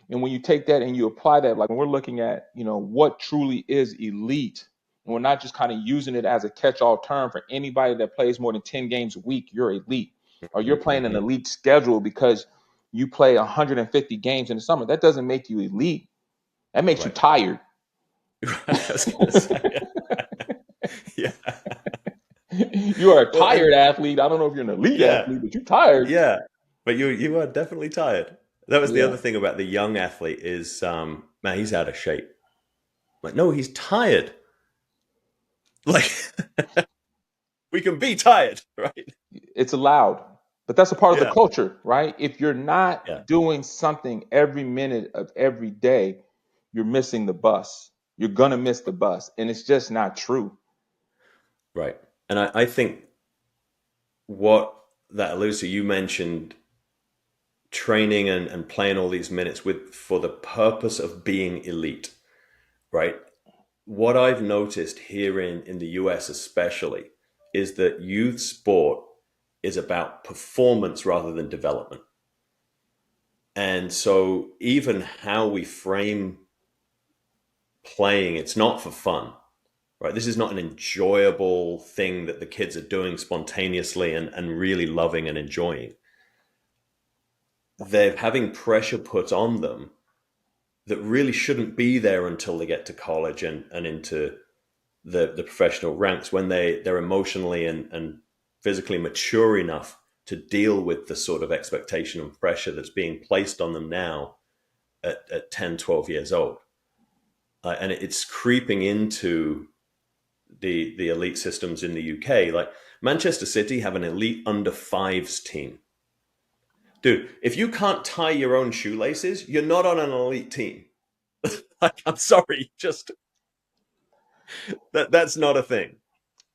And when you take that and you apply that, like when we're looking at, what truly is elite, and we're not just kind of using it as a catch-all term for anybody that plays more than 10 games a week, you're elite. Or you're playing an Hmm. elite schedule because you play 150 games in the summer. That doesn't make you elite. That makes you Right. tired. I was going to say. Yeah. You are a Well, and tired athlete. I don't know if you're an elite yeah, athlete, but you're tired. yeah. But you are definitely tired. That was the Yeah. other thing about the young athlete is, man, he's out of shape. Like, no, he's tired. Like, we can be tired, right? It's allowed, but that's a part of the Yeah, culture, right? If you're yeah, not doing something every minute of every day, you're missing the bus. You're gonna miss the bus, and it's just not true. right. And I think what that alludes to, you mentioned training and playing all these minutes with for the purpose of being elite, right? what I've noticed here in the US especially is that youth sport is about performance rather than development. And so even how we frame playing, it's not for fun, right? This is not an enjoyable thing that the kids are doing spontaneously and really loving and enjoying. They're having pressure put on them that really shouldn't be there until they get to college and into the professional ranks when they're emotionally and physically mature enough to deal with the sort of expectation and pressure that's being placed on them now at 10, 12 years old. And it's creeping into the elite systems in the UK. Like Manchester City have an elite under fives team. Dude, if you can't tie your own shoelaces, you're not on an elite team. Like, I'm sorry, just that's not a thing.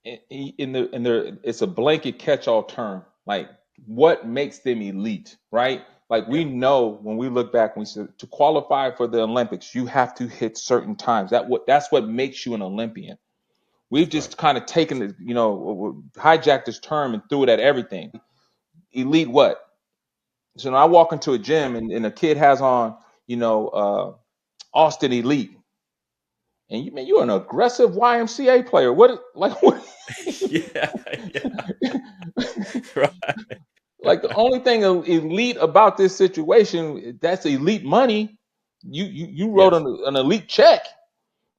It's a blanket catch-all term. Like, what makes them elite, right? Like, we Yeah, know when we look back, when we said to qualify for the Olympics, you have to hit certain times. That's what makes you an Olympian. We've right. just kind of taken the, hijacked this term and threw it at everything. Elite what? So when I walk into a Yeah. gym and a kid has on, Austin Elite, and you're an aggressive YMCA player. What? Yeah, yeah, right. Like, the only thing elite about this situation, that's elite money. You wrote Yes. an elite check,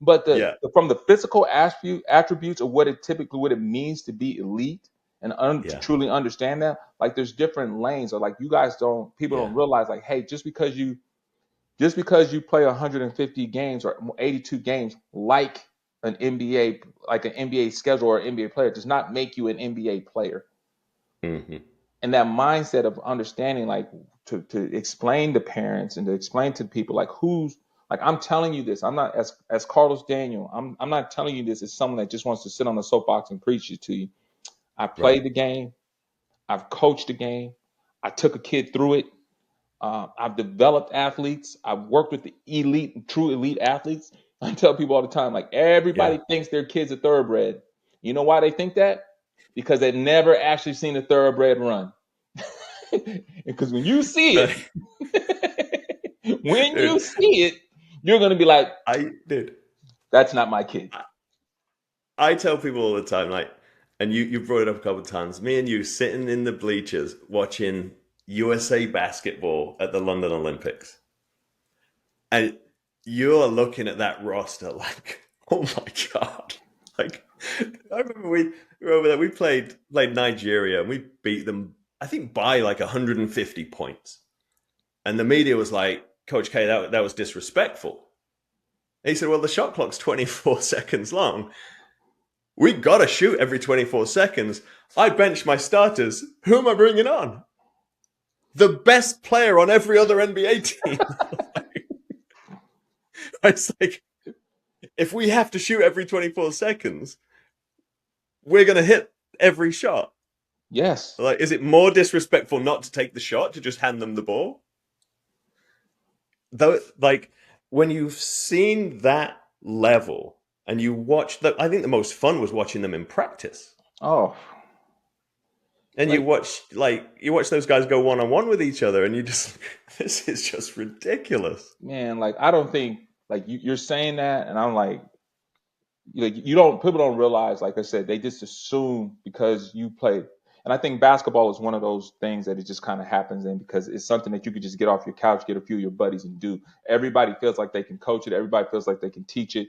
but Yeah, from the physical attributes of what it means to be elite and to yeah, truly understand that, like, there's different lanes. Or like, people yeah, don't realize, like, hey, just because you play 150 games or 82 games like an NBA, like an NBA schedule or an NBA player, does not make you an NBA player. hmm, And that mindset of understanding, like, to explain to parents and to explain to people, like, who's, like, I'm telling you this, I'm not, as Carlos Daniel, I'm not telling you this as someone that just wants to sit on the soapbox and preach it to you. I right. played the game, I've coached the game, I took a kid through it. I've developed athletes, I've worked with the elite, true elite athletes. I tell people all the time, like, Yeah. everybody thinks their kid's a thoroughbred. You know why they think that? Because they've never actually seen a thoroughbred run. Because when you see it, Right. when you Dude, see it, you're gonna be like, dude, "That's not my kid." I, I tell people all the time, like, and you brought it up a couple of times. Me and you sitting in the bleachers watching USA basketball at the London Olympics, and you're looking at that roster like, oh my god! Like, I remember we were over there. We played Nigeria, and we beat them. I think by like 150 points. And the media was like, Coach K, that was disrespectful. And he said, well, the shot clock's 24 seconds long. We got to shoot every 24 seconds. I bench my starters. Who am I bringing on? The best player on every other NBA team. It's like, if we have to shoot every 24 seconds, we're going to hit every shot. Yes. Like, is it more disrespectful not to take the shot, to just hand them the ball? Though, like, when you've seen that level and you watch that, I think the most fun was watching them in practice. Oh, And like, you watch those guys go one on one with each other, and you just this is just ridiculous. man, like, I don't think, like, you're saying that, and I'm like, you don't people don't realize, like I said, they just assume because you play. And I think basketball is one of those things that it just kind of happens in, because it's something that you could just get off your couch, get a few of your buddies and do. Everybody feels like they can coach it, everybody feels like they can teach it,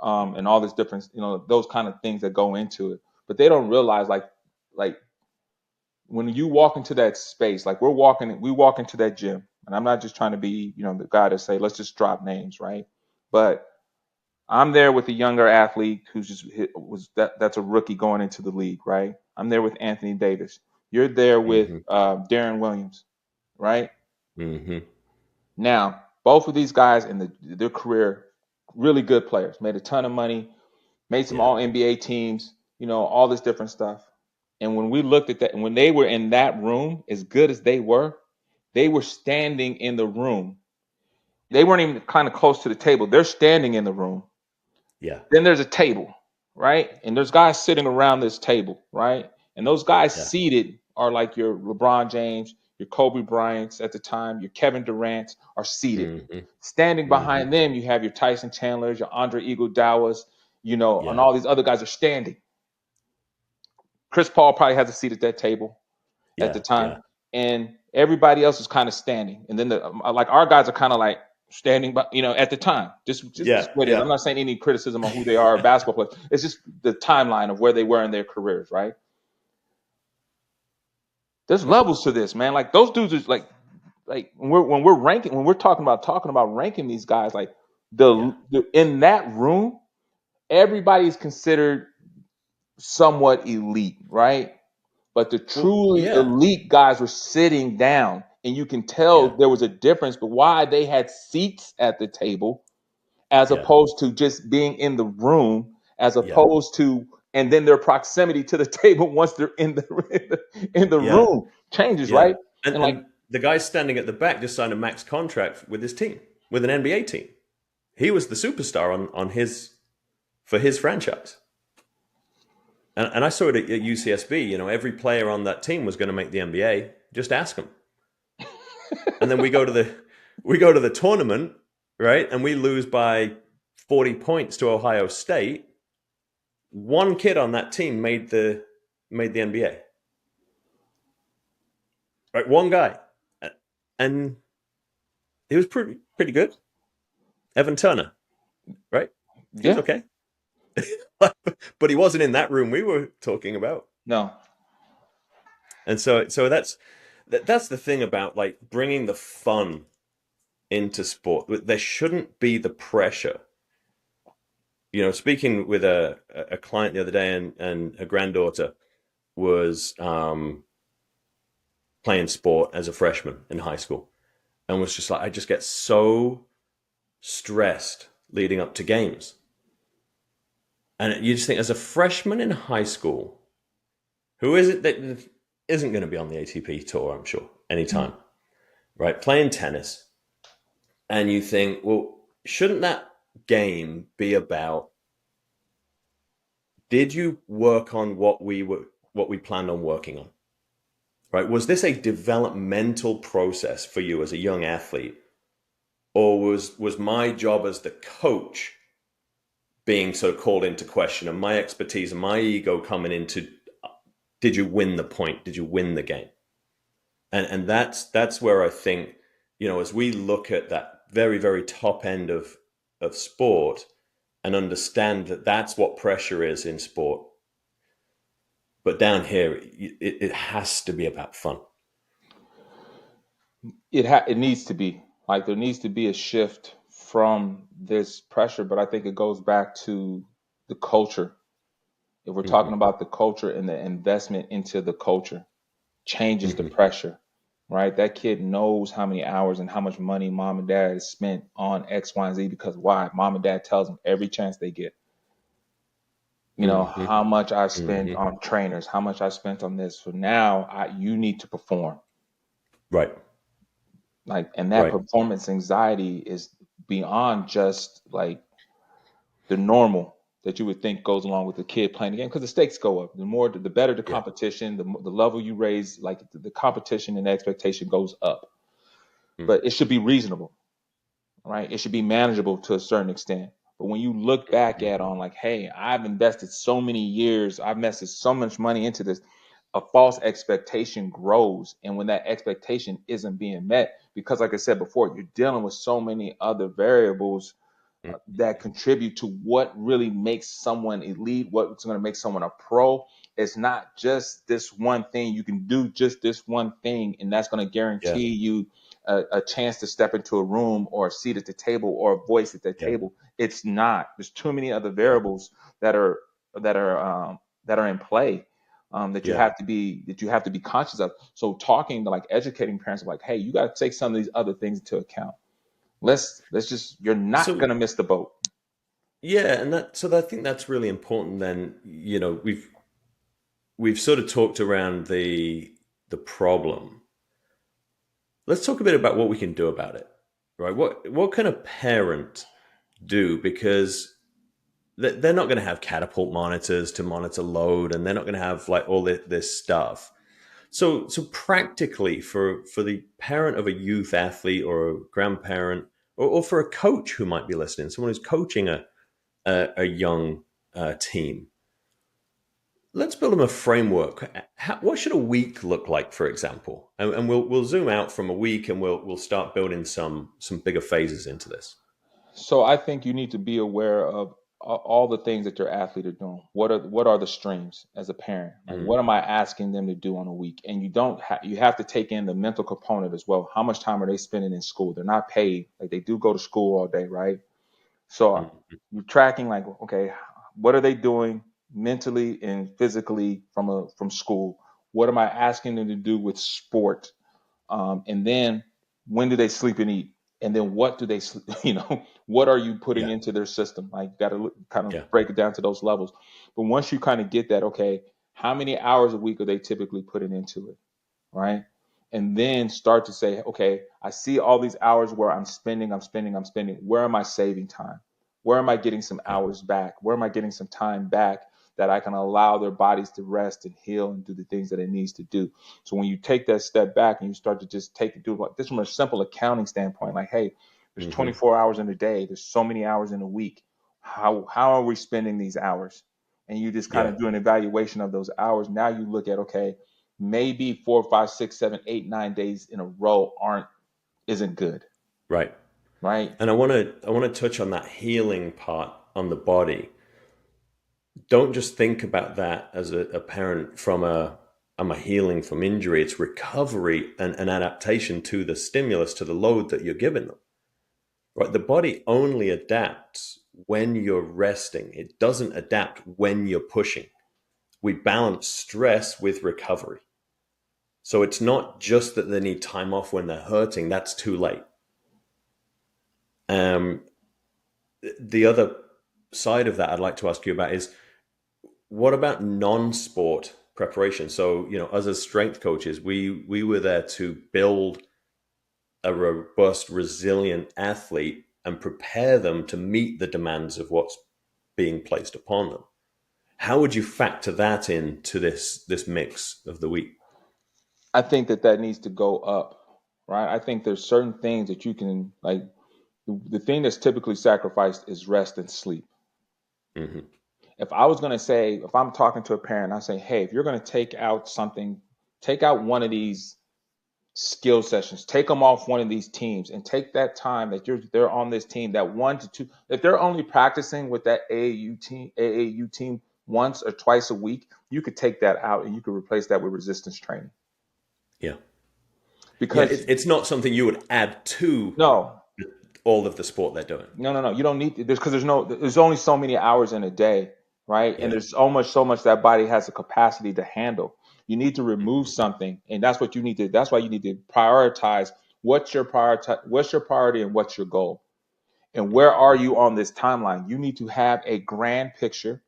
and all this different, those kind of things that go into it. But they don't realize, like when you walk into that space, like we walk into that gym, and I'm not just trying to be, the guy to say, let's just drop names, right? But I'm there with a younger athlete who's just that's a rookie going into the league, right? I'm there with Anthony Davis. You're there with Mm-hmm. Darren Williams, right? Mm-hmm. Now, both of these guys in their career, really good players, made a ton of money, made some Yeah. All NBA teams, all this different stuff. And when we looked at that, and when they were in that room, as good as they were standing in the room. They weren't even kind of close to the table. They're standing in the room. Yeah. Then there's a table, right? And there's guys sitting around this table, right? And those guys Yeah. seated are like your LeBron James, your Kobe Bryants at the time, your Kevin Durant are seated. Hmm. Standing Hmm. behind them, you have your Tyson Chandlers, your Andre Iguodala's, and Yeah. all these other guys are standing. Chris Paul probably has a seat at that table at the Yeah. time, Yeah. and everybody else is kind of standing. And then like our guys are kind of like standing, but at the time, just Yeah. what it is. I'm Yeah. not saying any criticism on who they are or basketball players. It's just the timeline of where they were in their careers, right? There's levels to this, man. Like those dudes are like when we're talking about ranking these guys, like Yeah. the in that room, everybody's considered somewhat elite, right? But the Well, truly yeah. elite guys were sitting down, and you can Yeah. tell there was a difference, but why they had seats at the table as Yeah. opposed to just being in the room, as Yeah. opposed to and then their proximity to the table once they're in the Yeah. room changes, Yeah. right? And And like, and the guy standing at the back just signed a max contract with his team, with an NBA team. He was the superstar on his for his franchise. And I saw it at UCSB. Every player on that team was going to make the NBA. Just ask them. And then we go to the tournament, right? And we lose by 40 points to Ohio State. One kid on that team made the NBA. Right? One guy. And he was pretty good. Evan Turner, right? He was yeah, okay. But he wasn't in that room we were talking about. no, And so that's the thing about like bringing the fun into sport. There shouldn't be the pressure. Speaking with a client the other day, and her granddaughter was playing sport as a freshman in high school, and was just like, I just get so stressed leading up to games. And you just think, as a freshman in high school, who is it that isn't going to be on the ATP tour, I'm sure, anytime, right? Playing tennis. And you think, well, shouldn't that game be about, did you work on what we planned on working on? Right? Was this a developmental process for you as a young athlete? Or was my job as the coach being sort of called into question, and my expertise and my ego coming into, did you win the point? Did you win the game? And that's where I think, as we look at that very, very top end of sport and understand that that's what pressure is in sport. But down here, it has to be about fun. it needs to be like there needs to be a shift from this pressure, but I think it goes back to the culture. If we're talking Hmm. about the culture and the investment into the culture changes the Hmm. pressure, right? That kid knows how many hours and how much money mom and dad has spent on X, Y, and Z because why? Mom and dad tells them every chance they get. Hmm. How much I spent Hmm. on trainers, how much I spent on this. So now you need to perform. Right. Like, and that Right. performance anxiety is beyond just like the normal that you would think goes along with the kid playing the game because the stakes go up. The better the Yeah. competition, the level you raise, like the competition and the expectation goes up. Mm. But it should be reasonable, right? It should be manageable to a certain extent. But when you look back at Hmm. on like, hey, I've invested so many years, I've invested so much money into this, a false expectation grows. And when that expectation isn't being met, because like I said before, you're dealing with so many other variables that contribute to what really makes someone elite, what's going to make someone a pro. It's not just this one thing. You can do just this one thing, and that's going to Yeah. guarantee you a chance to step into a room or a seat at the table or a voice at the Yeah. table. It's not. There's too many other variables that are that are that are in play. Yeah. That you have to be conscious of. So talking to like educating parents like, hey, you got to take some of these other things into account. Let's just you're not So gonna miss the boat. yeah, and I think that's really important. Then we've sort of talked around the problem. Let's talk a bit about what we can do about it, right? What can a parent do? Because they're not going to have catapult monitors to monitor load, and they're not going to have like all this stuff. So practically for the parent of a youth athlete or a grandparent, or for a coach who might be listening, someone who's coaching a young team, let's build them a framework. What should a week look like, for example? And we'll zoom out from a week, and we'll start building some bigger phases into this. So I think you need to be aware of all the things that your athlete are doing. What are the streams as a parent? Like, Mm, what am I asking them to do on a week? And you have to take in the mental component as well. How much time are they spending in school? They're not paid. Like, they do go to school all day, right? So mm, you're tracking, like, okay, what are they doing mentally and physically from school? What am I asking them to do with sport? And then when do they sleep and eat? And then what do they, what are you putting yeah, into their system? Like, you got to kind of yeah, break it down to those levels. But once you kind of get that, okay, how many hours a week are they typically putting into it? Right? And then start to say, okay, I see all these hours where I'm spending. Where am I saving time? Where am I getting some yeah. hours back? Where am I getting some time back that I can allow their bodies to rest and heal and do the things that it needs to do? So when you take that step back and you start to just do like this from a simple accounting standpoint, like, hey, there's Hmm. 24 hours in a day, there's so many hours in a week. How are we spending these hours? And you just kind Yeah, of do an evaluation of those hours. Now you look at, okay, maybe 4, 5, 6, 7, 8, 9 days in a row aren't isn't good, right. right? And I want to touch on that healing part on the body. Don't just think about that as a parent from I'm a healing from injury. It's recovery and an adaptation to the stimulus, to the load that you're giving them. Right? The body only adapts when you're resting. It doesn't adapt when you're pushing. We balance stress with recovery. So it's not just that they need time off when they're hurting. That's too late. Um, the other side of that I'd like to ask you about is, what about non-sport preparation? So, us as strength coaches, we were there to build a robust, resilient athlete and prepare them to meet the demands of what's being placed upon them. How would you factor that into this mix of the week? I think that needs to go up, right? I think there's certain things that you can, like, the thing that's typically sacrificed is rest and sleep. Hmm. If I was going to say, if I'm talking to a parent, I say, hey, if you're going to take out something, take out one of these skill sessions, take them off one of these teams, and take that time that they're on this team, that 1 to 2, if they're only practicing with that AAU team once or twice a week, you could take that out and you could replace that with resistance training. Yeah, yeah. Because It's not something you would add to no, all of the sport they're doing. no, you don't need there's because there's only so many hours in a day, right? And Yeah. there's almost so much that body has the capacity to handle. You need to remove Hmm. something, and that's what you need to. That's why you need to prioritize what's your priority, and what's your goal, and where are you on this timeline. You need to have a grand picture,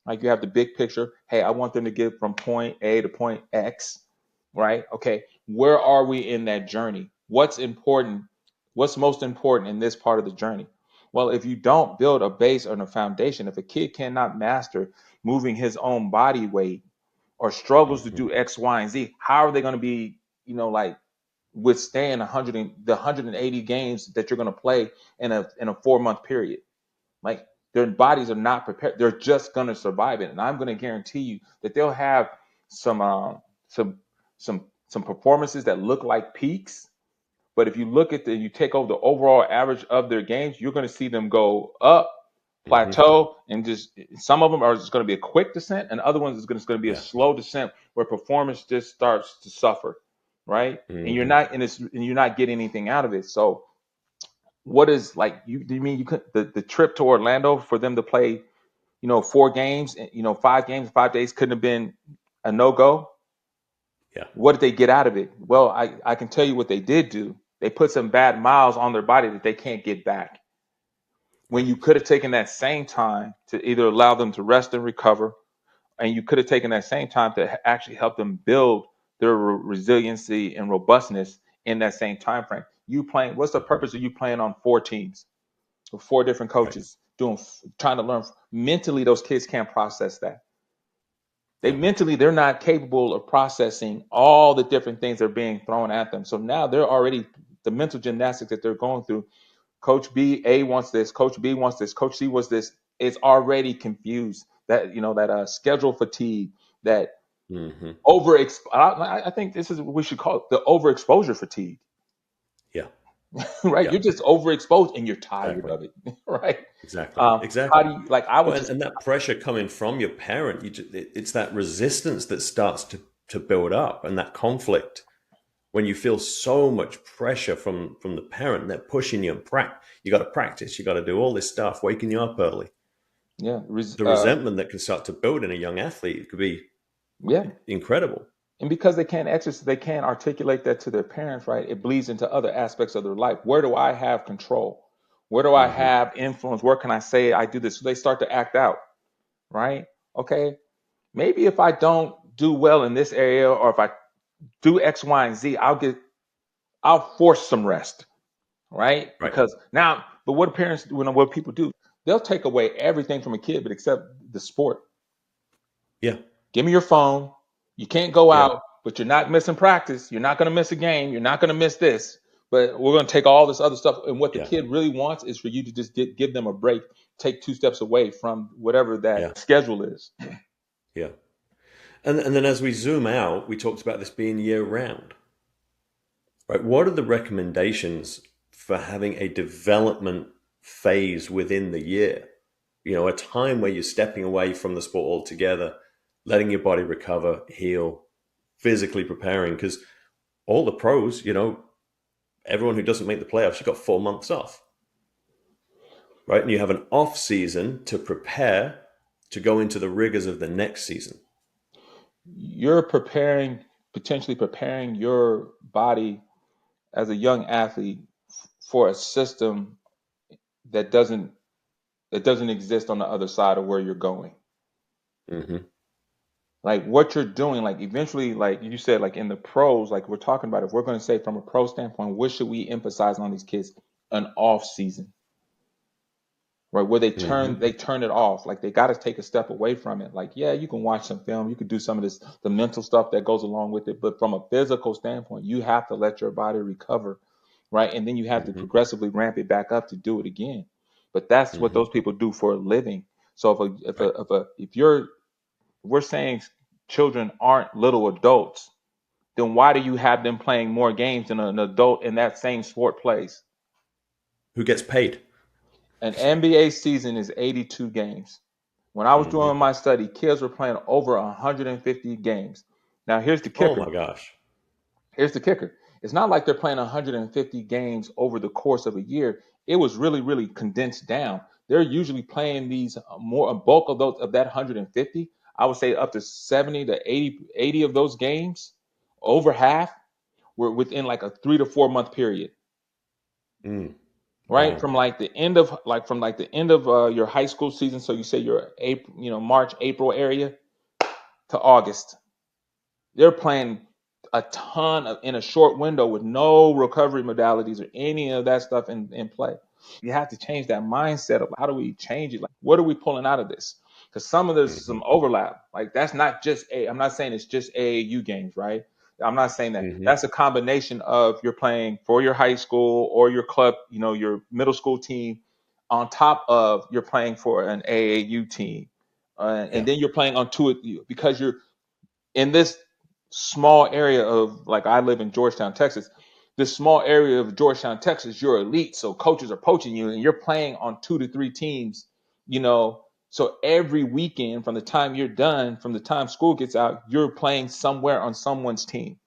like you have the big picture. Hey, I want them to get from point A to point X, right? Okay, where are we in that journey? What's important? What's most important in this part of the journey? Well, if you don't build a base or a foundation, if a kid cannot master moving his own body weight or struggles to Hmm. do X, Y, and Z, how are they going to be, like, withstand 180 games that you're going to play in a 4 month period? Like, their bodies are not prepared. They're just going to survive it, and I'm going to guarantee you that they'll have some some some performances that look like peaks. But if you look at you take over the overall average of their games, you're going to see them go up, Hmm. plateau, and just some of them are just going to be a quick descent, and other ones is going to be a Yeah. slow descent where performance just starts to suffer, right? And you're Hmm. not and you're not getting anything out of it. So what is, like, do you mean you could the trip to Orlando for them to play, 4 games, 5 games, 5 days couldn't have been a no go? Yeah. What did they get out of it? Well, I can tell you what they did do. They put some bad miles on their body that they can't get back. When Right. you could have taken that same time to either allow them to rest and recover, and you could have taken that same time to actually help them build their resiliency and robustness in that same time frame. You playing, what's the Hmm. purpose of you playing on 4 teams with 4 different Right. coaches? trying to learn mentally. Those kids can't process that. Yeah. They're not capable of processing all the different things that are being thrown at them. So now they're already, the mental gymnastics that they're going through. Coach B A wants this, Coach B wants this, Coach C wants this. It's already confused. That that schedule fatigue, that Hmm. I think this is what we should call it, the overexposure fatigue. Yeah. Right? Yeah. You're just overexposed and you're tired Exactly. of it. Right? Exactly. How Exactly. do you, like, I would Well, just, and that pressure coming from your parent, it's that resistance that starts to build up, and that conflict when you feel so much pressure from the parent, and they're pushing you and you got to practice, you got to do all this stuff, waking you up early. yeah, The resentment that can start to build in a young athlete, it could be yeah. incredible. And because they can't exercise, they can't articulate that to their parents, right? It bleeds into other aspects of their life. Where do I have control? Where do I Hmm. have influence? Where can I say I do this? So they start to act out, right? Okay, maybe if I don't do well in this area, or if I do X, Y, and Z, I'll force some rest, right? Right. Because now, but what parents do, what people do, they'll take away everything from a kid, but except the sport. Yeah. Give me your phone. You can't go Yeah. out, but you're not missing practice. You're not going to miss a game. You're not going to miss this. But we're going to take all this other stuff. And what the Yeah. kid really wants is for you to just give them a break, take two steps away from whatever Yeah. that schedule is. Yeah. And then as we zoom out, we talked about this being year round, right? What are the recommendations for having a development phase within the year? A time where you're stepping away from the sport altogether, letting your body recover, heal, physically preparing. Because all the pros, everyone who doesn't make the playoffs, you've got 4 months off, right? And you have an off season to prepare to go into the rigors of the next season. You're potentially preparing your body as a young athlete for a system that doesn't exist on the other side of where you're going. Hmm. Like what you're doing, like eventually, like you said, like in the pros, like we're talking about, if we're going to say from a pro standpoint, what should we emphasize on these kids? An off season, right? Where Hmm. they turn it off. Like they got to take a step away from it. Like, yeah, you can watch some film, you can do some of this, the mental stuff that goes along with it. But from a physical standpoint, you have to let your body recover, right? And then you have to Hmm. progressively ramp it back up to do it again. But that's what Hmm. those people do for a living. So Right. if we're saying children aren't little adults, then why do you have them playing more games than an adult in that same sport plays? Who gets paid? An NBA season is 82 games. When I was Hmm. doing my study, kids were playing over 150 games. Now, here's the Oh kicker. my gosh. Here's the kicker. It's not like they're playing 150 games over the course of a year. It was really, really condensed down. They're usually playing these more, a bulk of those, of that 150. I would say up to 70 to 80 of those games, over half, were within like a 3 to 4 month period, Mm. right? Wow. From like the end of your high school season. So you say your April, March, April area to August. They're playing a ton of in a short window with no recovery modalities or any of that stuff in play. You have to change that mindset of how do we change it? Like, what are we pulling out of this? Because some of there's Hmm. some overlap. Like that's not just a. I'm not saying it's just AAU games, right? I'm not saying that. Hmm. That's a combination of you're playing for your high school or your club, your middle school team, on top of you're playing for an AAU team, and Yeah. then you're playing on two because you're in this small area of, like, I live in Georgetown, Texas. This small area of Georgetown, Texas, you're elite, so coaches are poaching you, and you're playing on 2 to 3 teams. You know, so every weekend, from the time you're done, from the time school gets out, you're playing somewhere on someone's team,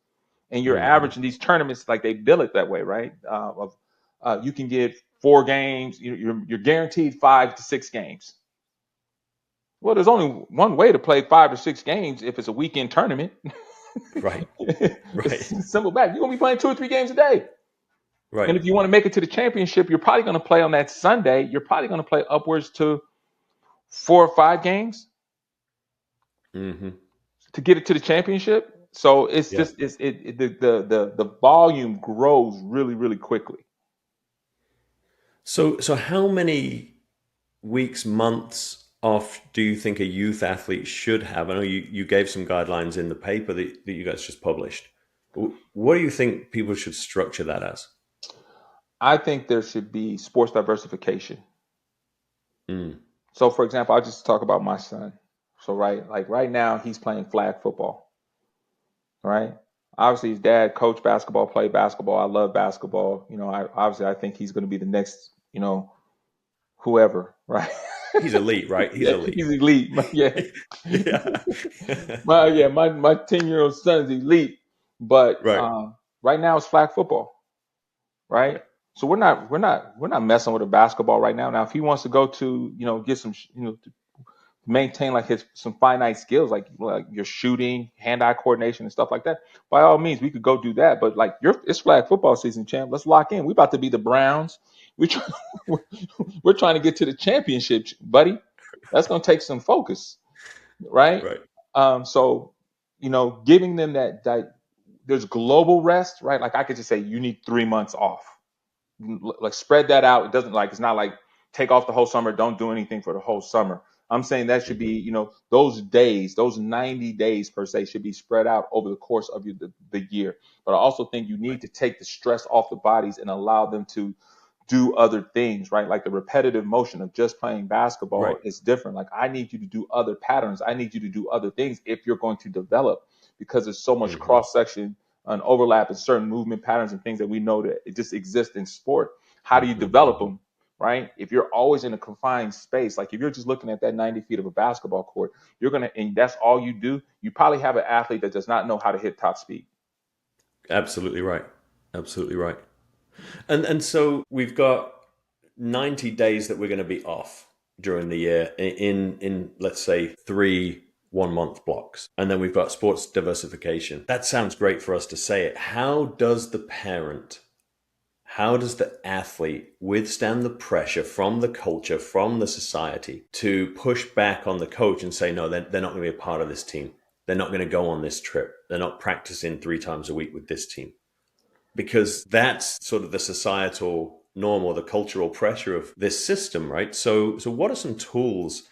and you're Hmm. averaging these tournaments, like they bill it that way, right? You can get 4 games. You're guaranteed 5 to 6 games. Well, there's only one way to play 5 to 6 games if it's a weekend tournament. Right. Right. It's simple back. You're gonna be playing 2 or 3 games a day. Right. And if you want to make it to the championship, you're probably gonna play on that Sunday. You're probably gonna play upwards to 4 or 5 games Hmm. to get it to the championship. So it's Yeah. just the volume grows really, really quickly. So how many weeks, months off do you think a youth athlete should have? I know you gave some guidelines in the paper that you guys just published. What do you think people should structure that as? I think there should be sports diversification. Mm. So, for example, I'll just talk about my son. So, like right now, he's playing flag football, right? Obviously, his dad coached basketball, played basketball. I love basketball. I think he's going to be the next, whoever, right? He's elite, right? He's Yeah, elite. he's elite. Yeah, Yeah. my 10-year-old son is elite. But Right. right now, it's flag football, right? Right. So we're not messing with a basketball right now. Now, if he wants to go to, get some, maintain like his some finite skills like your shooting, hand-eye coordination and stuff like that, by all means we could go do that. But like it's flag football season, champ. Let's lock in. We about to be the Browns. We try, we're trying to get to the championship, buddy. That's gonna take some focus, right? Right. So giving them that there's global rest, right? Like I could just say you need 3 months off, like spread that out. It doesn't like it's not like take off the whole summer, don't do anything for the whole summer. I'm saying that should be, Hmm. those days, those 90 days per se should be spread out over the course of the year. But I also think you need to take the stress off the bodies and allow them to do other things, right? Like the repetitive motion of just playing basketball Right. is different. Like I need you to do other patterns. I need you to do other things if you're going to develop, because there's so much Hmm. cross section and overlap in certain movement patterns and things that we know that it just exists in sport. How do you Hmm. develop Hmm. them? Right? If you're always in a confined space, like if you're just looking at that 90 feet of a basketball court, and that's all you do, you probably have an athlete that does not know how to hit top speed. Absolutely right. Absolutely right. And so we've got 90 days that we're going to be off during the year in let's say 3 1 month blocks. And then we've got sports diversification. That sounds great for us to say it. How does the athlete withstand the pressure from the culture, from the society to push back on the coach and say, no, they're not going to be a part of this team. They're not going to go on this trip. They're not practicing 3 times a week with this team, because that's sort of the societal norm or the cultural pressure of this system, right? So what are some tools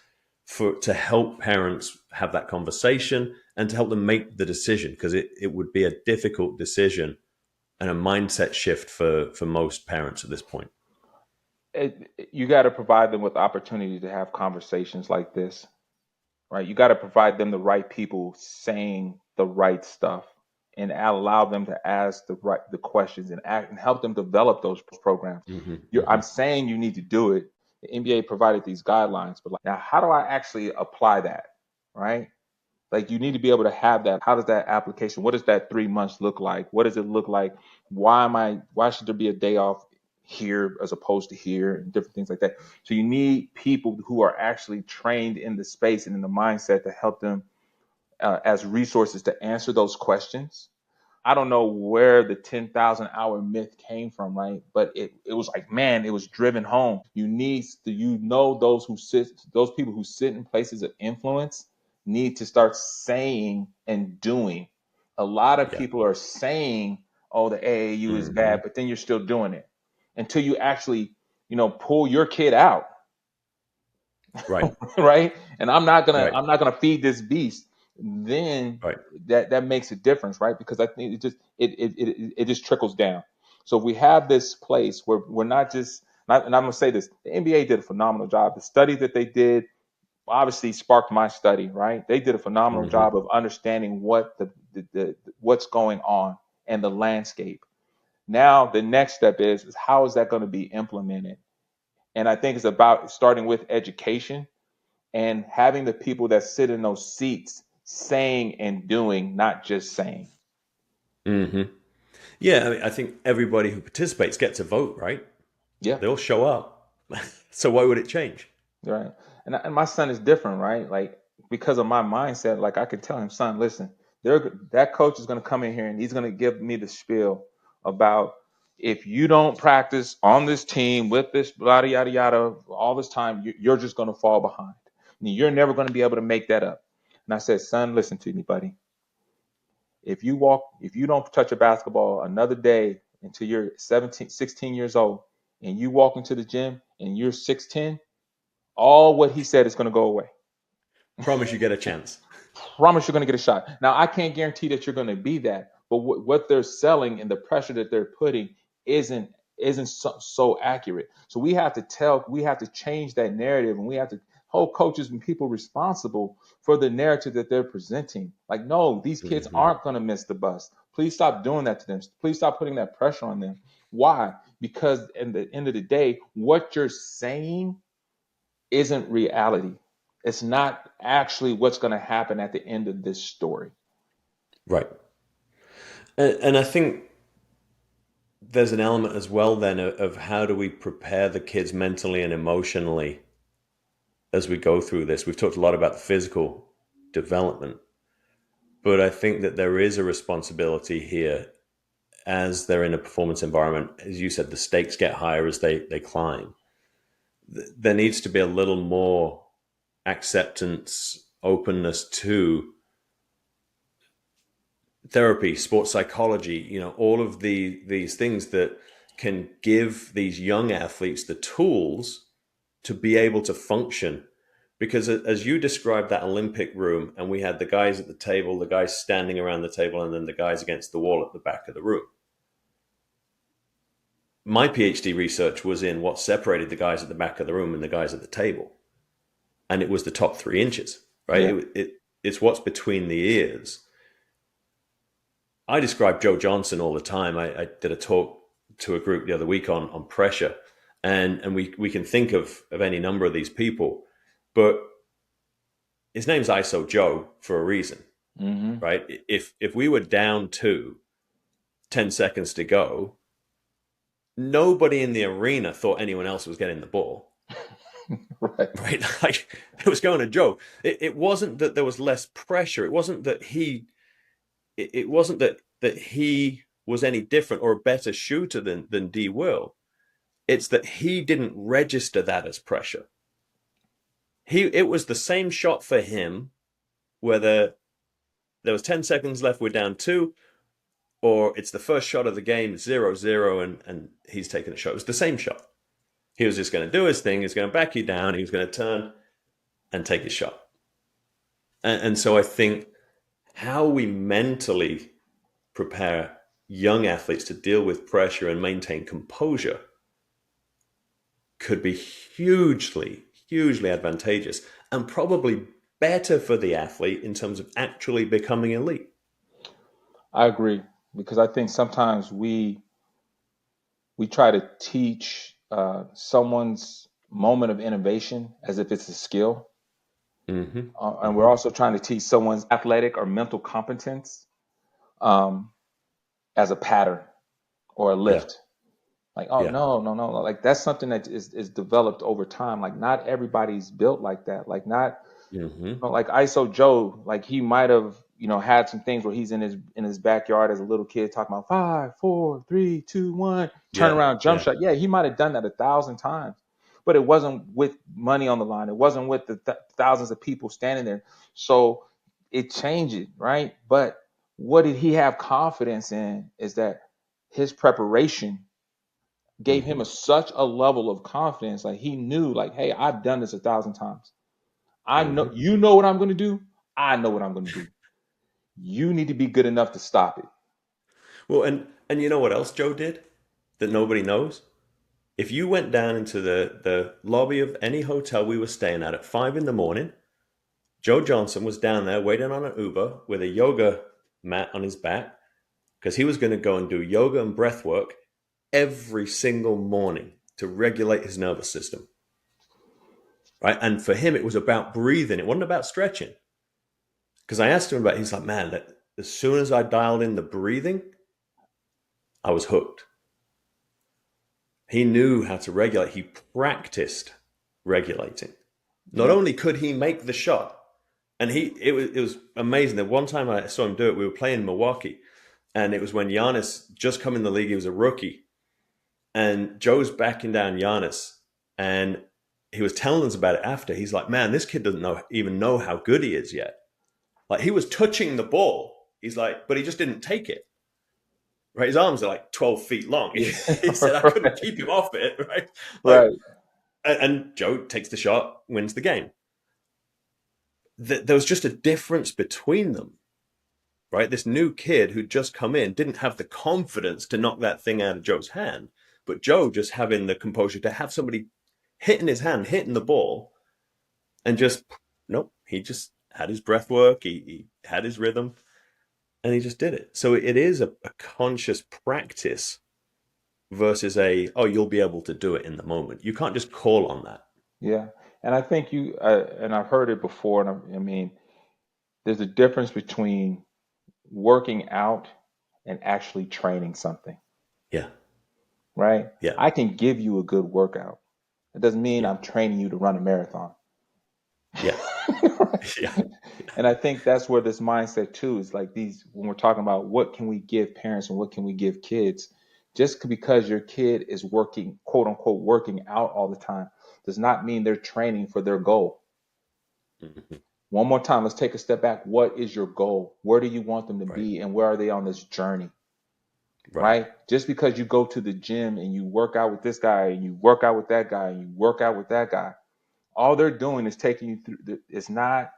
to help parents have that conversation and to help them make the decision? Because it would be a difficult decision and a mindset shift for most parents at this point. You got to provide them with opportunity to have conversations like this, right? You got to provide them the right people saying the right stuff and allow them to ask the questions and act and help them develop those programs. Hmm. I'm Hmm. saying you need to do it. The NBA provided these guidelines, but like now, how do I actually apply that? Right? Like you need to be able to have that. How does that application? What does that 3 months look like? What does it look like? Why should there be a day off here as opposed to here and different things like that? So you need people who are actually trained in the space and in the mindset to help them as resources to answer those questions. I don't know where the 10,000 hour myth came from, right? But it was like, man, it was driven home. Those people who sit in places of influence need to start saying and doing. A lot of Yeah. people are saying, oh, the AAU is Hmm. bad, but then you're still doing it until you actually, pull your kid out. Right. Right? And Right. I'm not gonna feed this beast. Then Right. that makes a difference, right? Because I think it just trickles down. So if we have this place where we're not just not, and I'm gonna say this, the NBA did a phenomenal job. The study that they did obviously sparked my study, right? They did a phenomenal Hmm. job of understanding what what's going on and the landscape. Now the next step is how is that going to be implemented? And I think it's about starting with education and having the people that sit in those seats saying and doing, not just saying. Hmm. Yeah, I mean, I think everybody who participates gets a vote, right? Yeah, They all show up. So why would it change? right. And my son is different, right? Like because of my mindset, like I could tell him, son, listen, that coach is going to come in here and he's going to give me the spiel about if you don't practice on this team with this yada yada yada all this time, you're just going to fall behind. You're never going to be able to make that up. And I said, son, listen to me, buddy. If you don't touch a basketball another day until you're 17, 16 years old, and you walk into the gym and you're 6'10", all what he said is going to go away. Promise you get a chance. Promise you're going to get a shot. Now, I can't guarantee that you're going to be that, but what they're selling and the pressure that they're putting isn't so accurate. So we have to change that narrative, and we have to hold coaches and people responsible for the narrative that they're presenting. Like, no, these kids Hmm. aren't going to miss the bus. Please stop doing that to them. Please stop putting that pressure on them. Why? Because at the end of the day, what you're saying isn't reality. It's not actually what's going to happen at the end of this story. Right. And I think there's an element as well then of how do we prepare the kids mentally and emotionally as we go through this. We've talked a lot about the physical development, but I think that there is a responsibility here as they're in a performance environment. As you said, the stakes get higher as they climb. There needs to be a little more acceptance, openness to therapy, sports psychology, all of these things that can give these young athletes the tools to be able to function. Because as you described that Olympic room, and we had the guys at the table, the guys standing around the table, and then the guys against the wall at the back of the room. My PhD research was in what separated the guys at the back of the room and the guys at the table. And it was the top 3 inches, right? Yeah. It's what's between the ears. I describe Joe Johnson all the time. I did a talk to a group the other week on pressure, and we can think of any number of these people, but his name's ISO Joe for a reason, Hmm. right? If we were down to 10 seconds to go, nobody in the arena thought anyone else was getting the ball, Right. right? Like it was going to Joe. It wasn't that there was less pressure. It wasn't that it wasn't that he was any different or a better shooter than D Will. It's that he didn't register that as pressure. It was the same shot for him, whether there was 10 seconds left, we're down two, or it's the first shot of the game, 0-0, and he's taking a shot. It was the same shot. He was just going to do his thing. He's going to back you down. He was going to turn and take his shot. And so I think how we mentally prepare young athletes to deal with pressure and maintain composure could be hugely, hugely advantageous and probably better for the athlete in terms of actually becoming elite. I agree, because I think sometimes we try to teach someone's moment of innovation as if it's a skill, Mm-hmm. and we're Mm-hmm. also trying to teach someone's athletic or mental competence um, as a pattern or a Yeah. lift. Like, oh Yeah. no, no, no, no. Like that's something that is developed over time. Like not everybody's built like that. Like not, Mm-hmm. like ISO Joe, like he might have, had some things where he's in his backyard as a little kid talking about 5, 4, 3, 2, 1, turn Yeah. around, jump Yeah. shot. Yeah, he might have done that 1,000 times, but it wasn't with money on the line. It wasn't with the thousands of people standing there. So it changed, right? But what did he have confidence in is that his preparation gave him Mm-hmm. such a level of confidence. Like he knew, like, hey, I've done this 1,000 times. I know, Mm-hmm. you know what I'm going to do. I know what I'm going to do. You need to be good enough to stop it. Well, and you know what else Joe did that nobody knows? If you went down into the lobby of any hotel we were staying at 5 in the morning, Joe Johnson was down there waiting on an Uber with a yoga mat on his back because he was going to go and do yoga and breath work every single morning to regulate his nervous system. Right. And for him, it was about breathing. It wasn't about stretching. Because I asked him about it, he's like, man, as soon as I dialed in the breathing, I was hooked. He knew how to regulate. He practiced regulating. Not Yeah. only could he make the shot, and it was amazing. The one time I saw him do it, we were playing in Milwaukee, and it was when Giannis just come in the league. He was a rookie, and Joe's backing down Giannis, and he was telling us about it after. He's like, "Man, this kid doesn't even know how good he is yet. Like he was touching the ball. He's like, but he just didn't take it. Right? His arms are like 12 feet long. Yeah. He said I couldn't keep him off it. Right? Like, Right. And Joe takes the shot, wins the game. There was just a difference between them, right? This new kid who'd just come in didn't have the confidence to knock that thing out of Joe's hand, but Joe just having the composure to have somebody hitting his hand, hitting the ball, and just, nope, he just had his breath work, he had his rhythm, and he just did it. So it is a conscious practice versus oh, you'll be able to do it in the moment. You can't just call on that. Yeah. And I think and I've heard it before, and I mean, there's a difference between working out and actually training something, Yeah, right? yeah, I can give you a good workout. It doesn't mean yeah, I'm training you to run a marathon. yeah, Right? yeah, And I think that's where this mindset too is like these when we're talking about what can we give parents and what can we give kids, because your kid is working, quote unquote, working out all the time does not mean they're training for their goal. Mhm. One more time, let's take a step back. What is your goal? Where do you want them to Right, be and where are they on this journey? right, Right? Just because you go to the gym and you work out with this guy and you work out with that guy and you work out with that guy, all they're doing is taking you through. It's not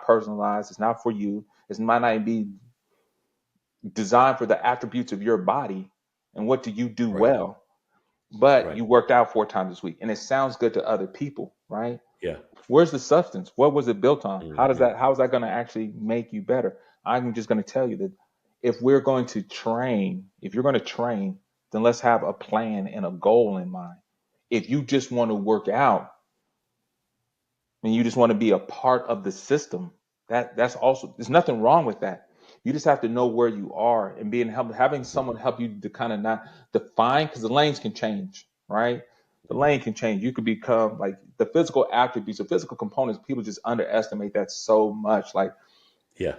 personalized. It's not for you. It might not even be designed for the attributes of your body and what do you do right, well. But right. you worked out 4 times this week, and it sounds good to other people, right? Yeah. Where's the substance? What was it built on? Hmm. How is that going to actually make you better? I'm just going to tell you that if we're going to train, if you're going to train, then let's have a plan and a goal in mind. If you just want to work out and you just want to be a part of the system, that's also there's nothing wrong with that. You just have to know where you are and having someone help you to kind of not define because the lanes can change, right? The Hmm. lane can change. You could become like the physical attributes, the physical components. People just underestimate that so much. Like Yeah.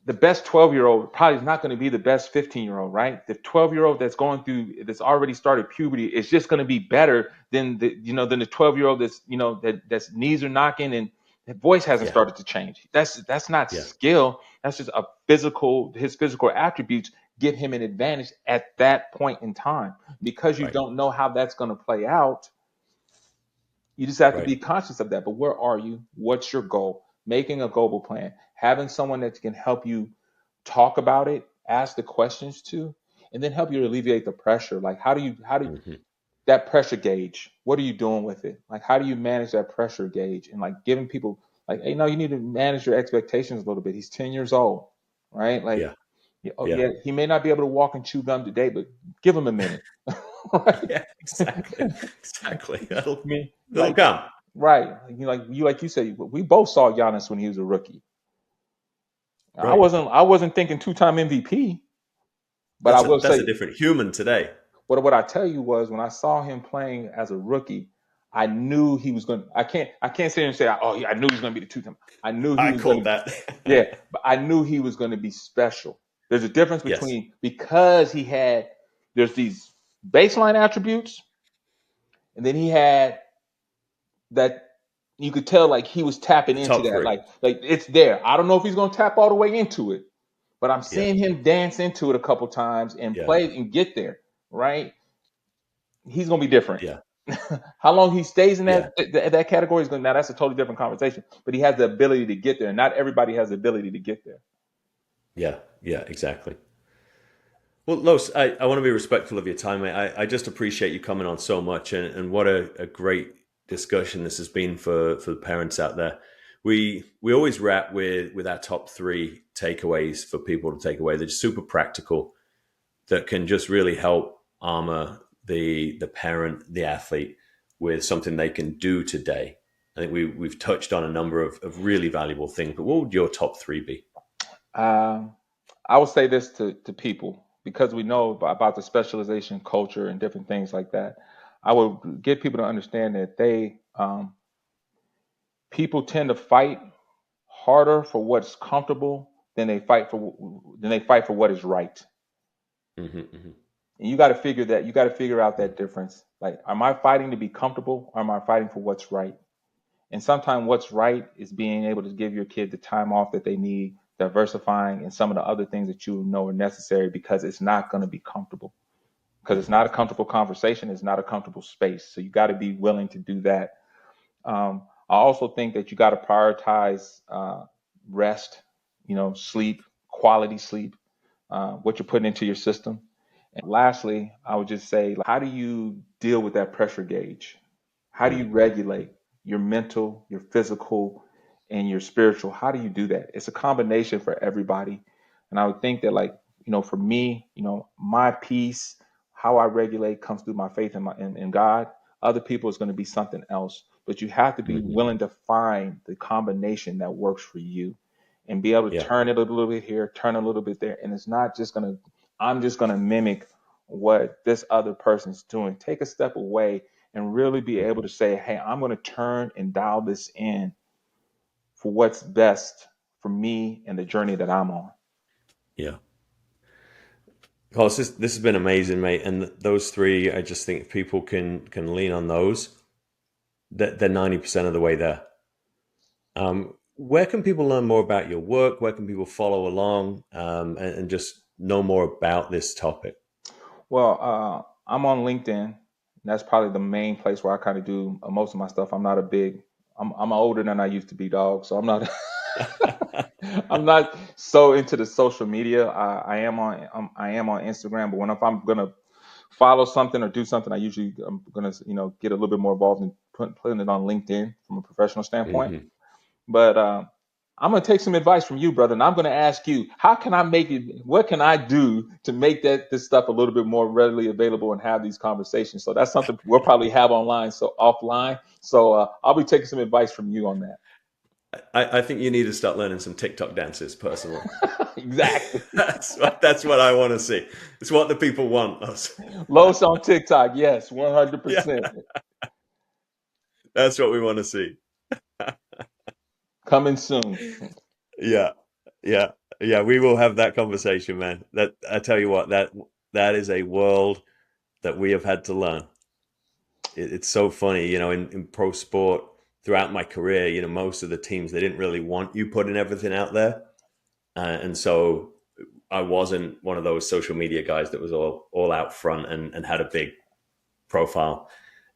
the best 12-year-old probably is not going to be the best 15-year-old, right? The 12-year-old that's already started puberty is just going to be better than the 12-year-old that's knees are knocking and his voice hasn't Yeah. started to change. That's not Yeah. skill. That's just his physical attributes give him an advantage at that point in time. Because you Right. don't know how that's going to play out, you just have to Right. be conscious of that. But where are you? What's your goal? Making a global plan, having someone that can help you talk about it, ask the questions to, and then help you alleviate the pressure. Like how do you, Hmm. that pressure gauge? What are you doing with it? Like how do you manage that pressure gauge and like giving people like, hey, no, you need to manage your expectations a little bit. He's 10 years old, right? Like, Yeah. oh Yeah. yeah, he may not be able to walk and chew gum today, but give him a minute, right? Yeah. Exactly. Exactly. I mean, It'll like come. right, like you said, we both saw Giannis when he was a rookie. Right. I wasn't thinking 2-time MVP, but I will That's a say different human today. what I tell you was when I saw him playing as a rookie, I knew he was going. I can't sit here and say, oh yeah, I knew he was going to be the 2-time. I knew he I was going called to. that. Yeah, but I knew he was going to be special. There's a difference Yes. between because there's these baseline attributes, and then he had that you could tell like he was tapping The into top that three. like it's there. I don't know if he's going to tap all the way into it, but I'm Yeah. seeing him dance into it a couple times and Yeah. play and get there, right? He's going to be different. Yeah. How long he stays in Yeah. that category is going now that's a totally different conversation, but he has the ability to get there. And not everybody has the ability to get there. Yeah. Yeah. Exactly. Well, Los, I want to be respectful of your time, mate. I just appreciate you coming on so much, and what a great discussion this has been for the parents out there. We always wrap with our top three takeaways for people to take away. They're just super practical that can just really help armor the parent, the athlete, with something they can do today. I think we've touched on a number of really valuable things, but what would your top three be? Um, I would say this to people because we know about the specialization culture and different things like that. I would get people to understand that people tend to fight harder for what's comfortable than they fight for what is right. Hmm. Hmm. And you got to figure out that difference. Like, am I fighting to be comfortable or am I fighting for what's right? And sometimes what's right is being able to give your kid the time off that they need, diversifying and some of the other things that you know are necessary because it's not going to be comfortable. because it's not a comfortable conversation. It's not a comfortable space. So you got to be willing to do that. I also think that you got to prioritize rest, sleep, quality sleep, what you're putting into your system. And lastly, I would just say, like, how do you deal with that pressure gauge? How do you regulate your mental, your physical, and your spiritual? How do you do that? It's a combination for everybody. And I would think that, like, for me, my peace, how I regulate comes through my faith in God. Other people is going to be something else, but you have to be willing to find the combination that works for you and be able to turn it a little bit here, turn a little bit there. And it's not just I'm just going to mimic what this other person's doing. Take a step away and really be able to say, hey, I'm going to turn and dial this in for what's best for me and the journey that I'm on. Yeah. Carlos, this has been amazing, mate. And those three, I just think if people can lean on those, they're 90% of the way there. Where can people learn more about your work? Where can people follow along and just know more about this topic? Well, I'm on LinkedIn. That's probably the main place where I kind of do most of my stuff. I'm older than I used to be, dog. So I'm not I'm not so into the social media. I am on Instagram, but if I'm gonna follow something or do something, I'm gonna get a little bit more involved in putting it on LinkedIn from a professional standpoint. But I'm gonna take some advice from you, brother, and I'm gonna ask you, how can I make it? What can I do to make this stuff a little bit more readily available and have these conversations? So that's something we'll probably have offline. So I'll be taking some advice from you on that. I think you need to start learning some TikTok dances personally. Exactly. That's what I want to see. It's what the people want us. Los on TikTok, yes, 100%. That's what we want to see. Coming soon. Yeah. We will have that conversation, man. That I tell you what, that is a world that we have had to learn. It's so funny, in pro sport throughout my career, most of the teams, they didn't really want you putting everything out there. And so I wasn't one of those social media guys that was all out front and had a big profile.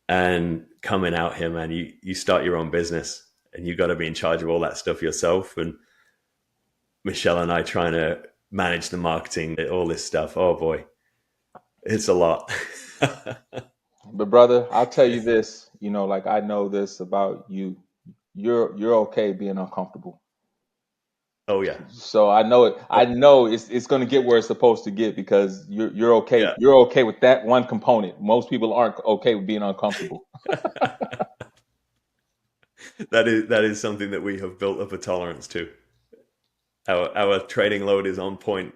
And coming out here, man, you start your own business and you got to be in charge of all that stuff yourself. And Michelle and I trying to manage the marketing, all this stuff. Oh boy, it's a lot. But brother, I'll tell you this, like, I know this about you. You're okay being uncomfortable. Oh yeah. So I know it. I know it's going to get where it's supposed to get because you're okay. Yeah. You're okay with that one component. Most people aren't okay with being uncomfortable. That is something that we have built up a tolerance to. Our trading load is on point.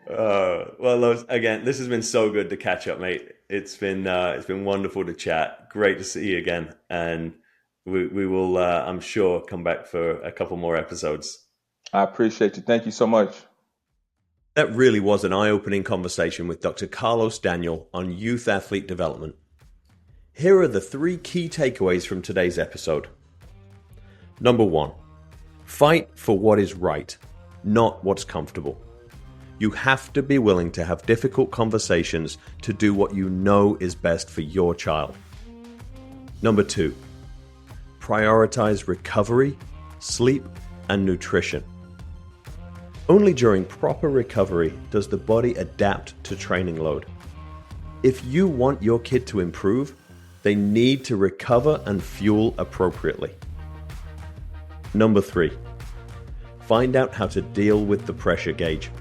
Well, again, this has been so good to catch up, mate. It's been wonderful to chat. Great to see you again, and we will, I'm sure, come back for a couple more episodes. I appreciate you. Thank you so much. That really was an eye-opening conversation with Dr. Carlos Daniel on youth athlete development. Here are the 3 key takeaways from today's episode. Number 1, fight for what is right, not what's comfortable. You have to be willing to have difficult conversations to do what you know is best for your child. Number 2, prioritize recovery, sleep, and nutrition. Only during proper recovery does the body adapt to training load. If you want your kid to improve, they need to recover and fuel appropriately. Number 3, find out how to deal with the pressure gauge.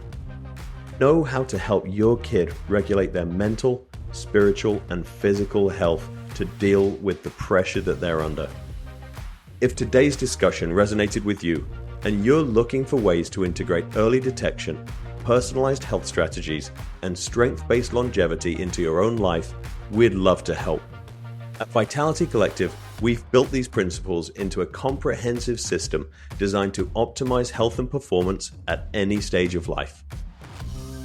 Know how to help your kid regulate their mental, spiritual, and physical health to deal with the pressure that they're under. If today's discussion resonated with you and you're looking for ways to integrate early detection, personalized health strategies, and strength-based longevity into your own life, we'd love to help. At Vitality Collective, we've built these principles into a comprehensive system designed to optimize health and performance at any stage of life.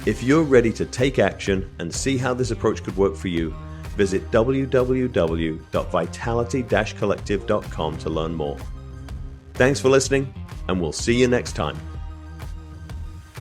If you're ready to take action and see how this approach could work for you, visit www.vitality-collective.com to learn more. Thanks for listening, and we'll see you next time.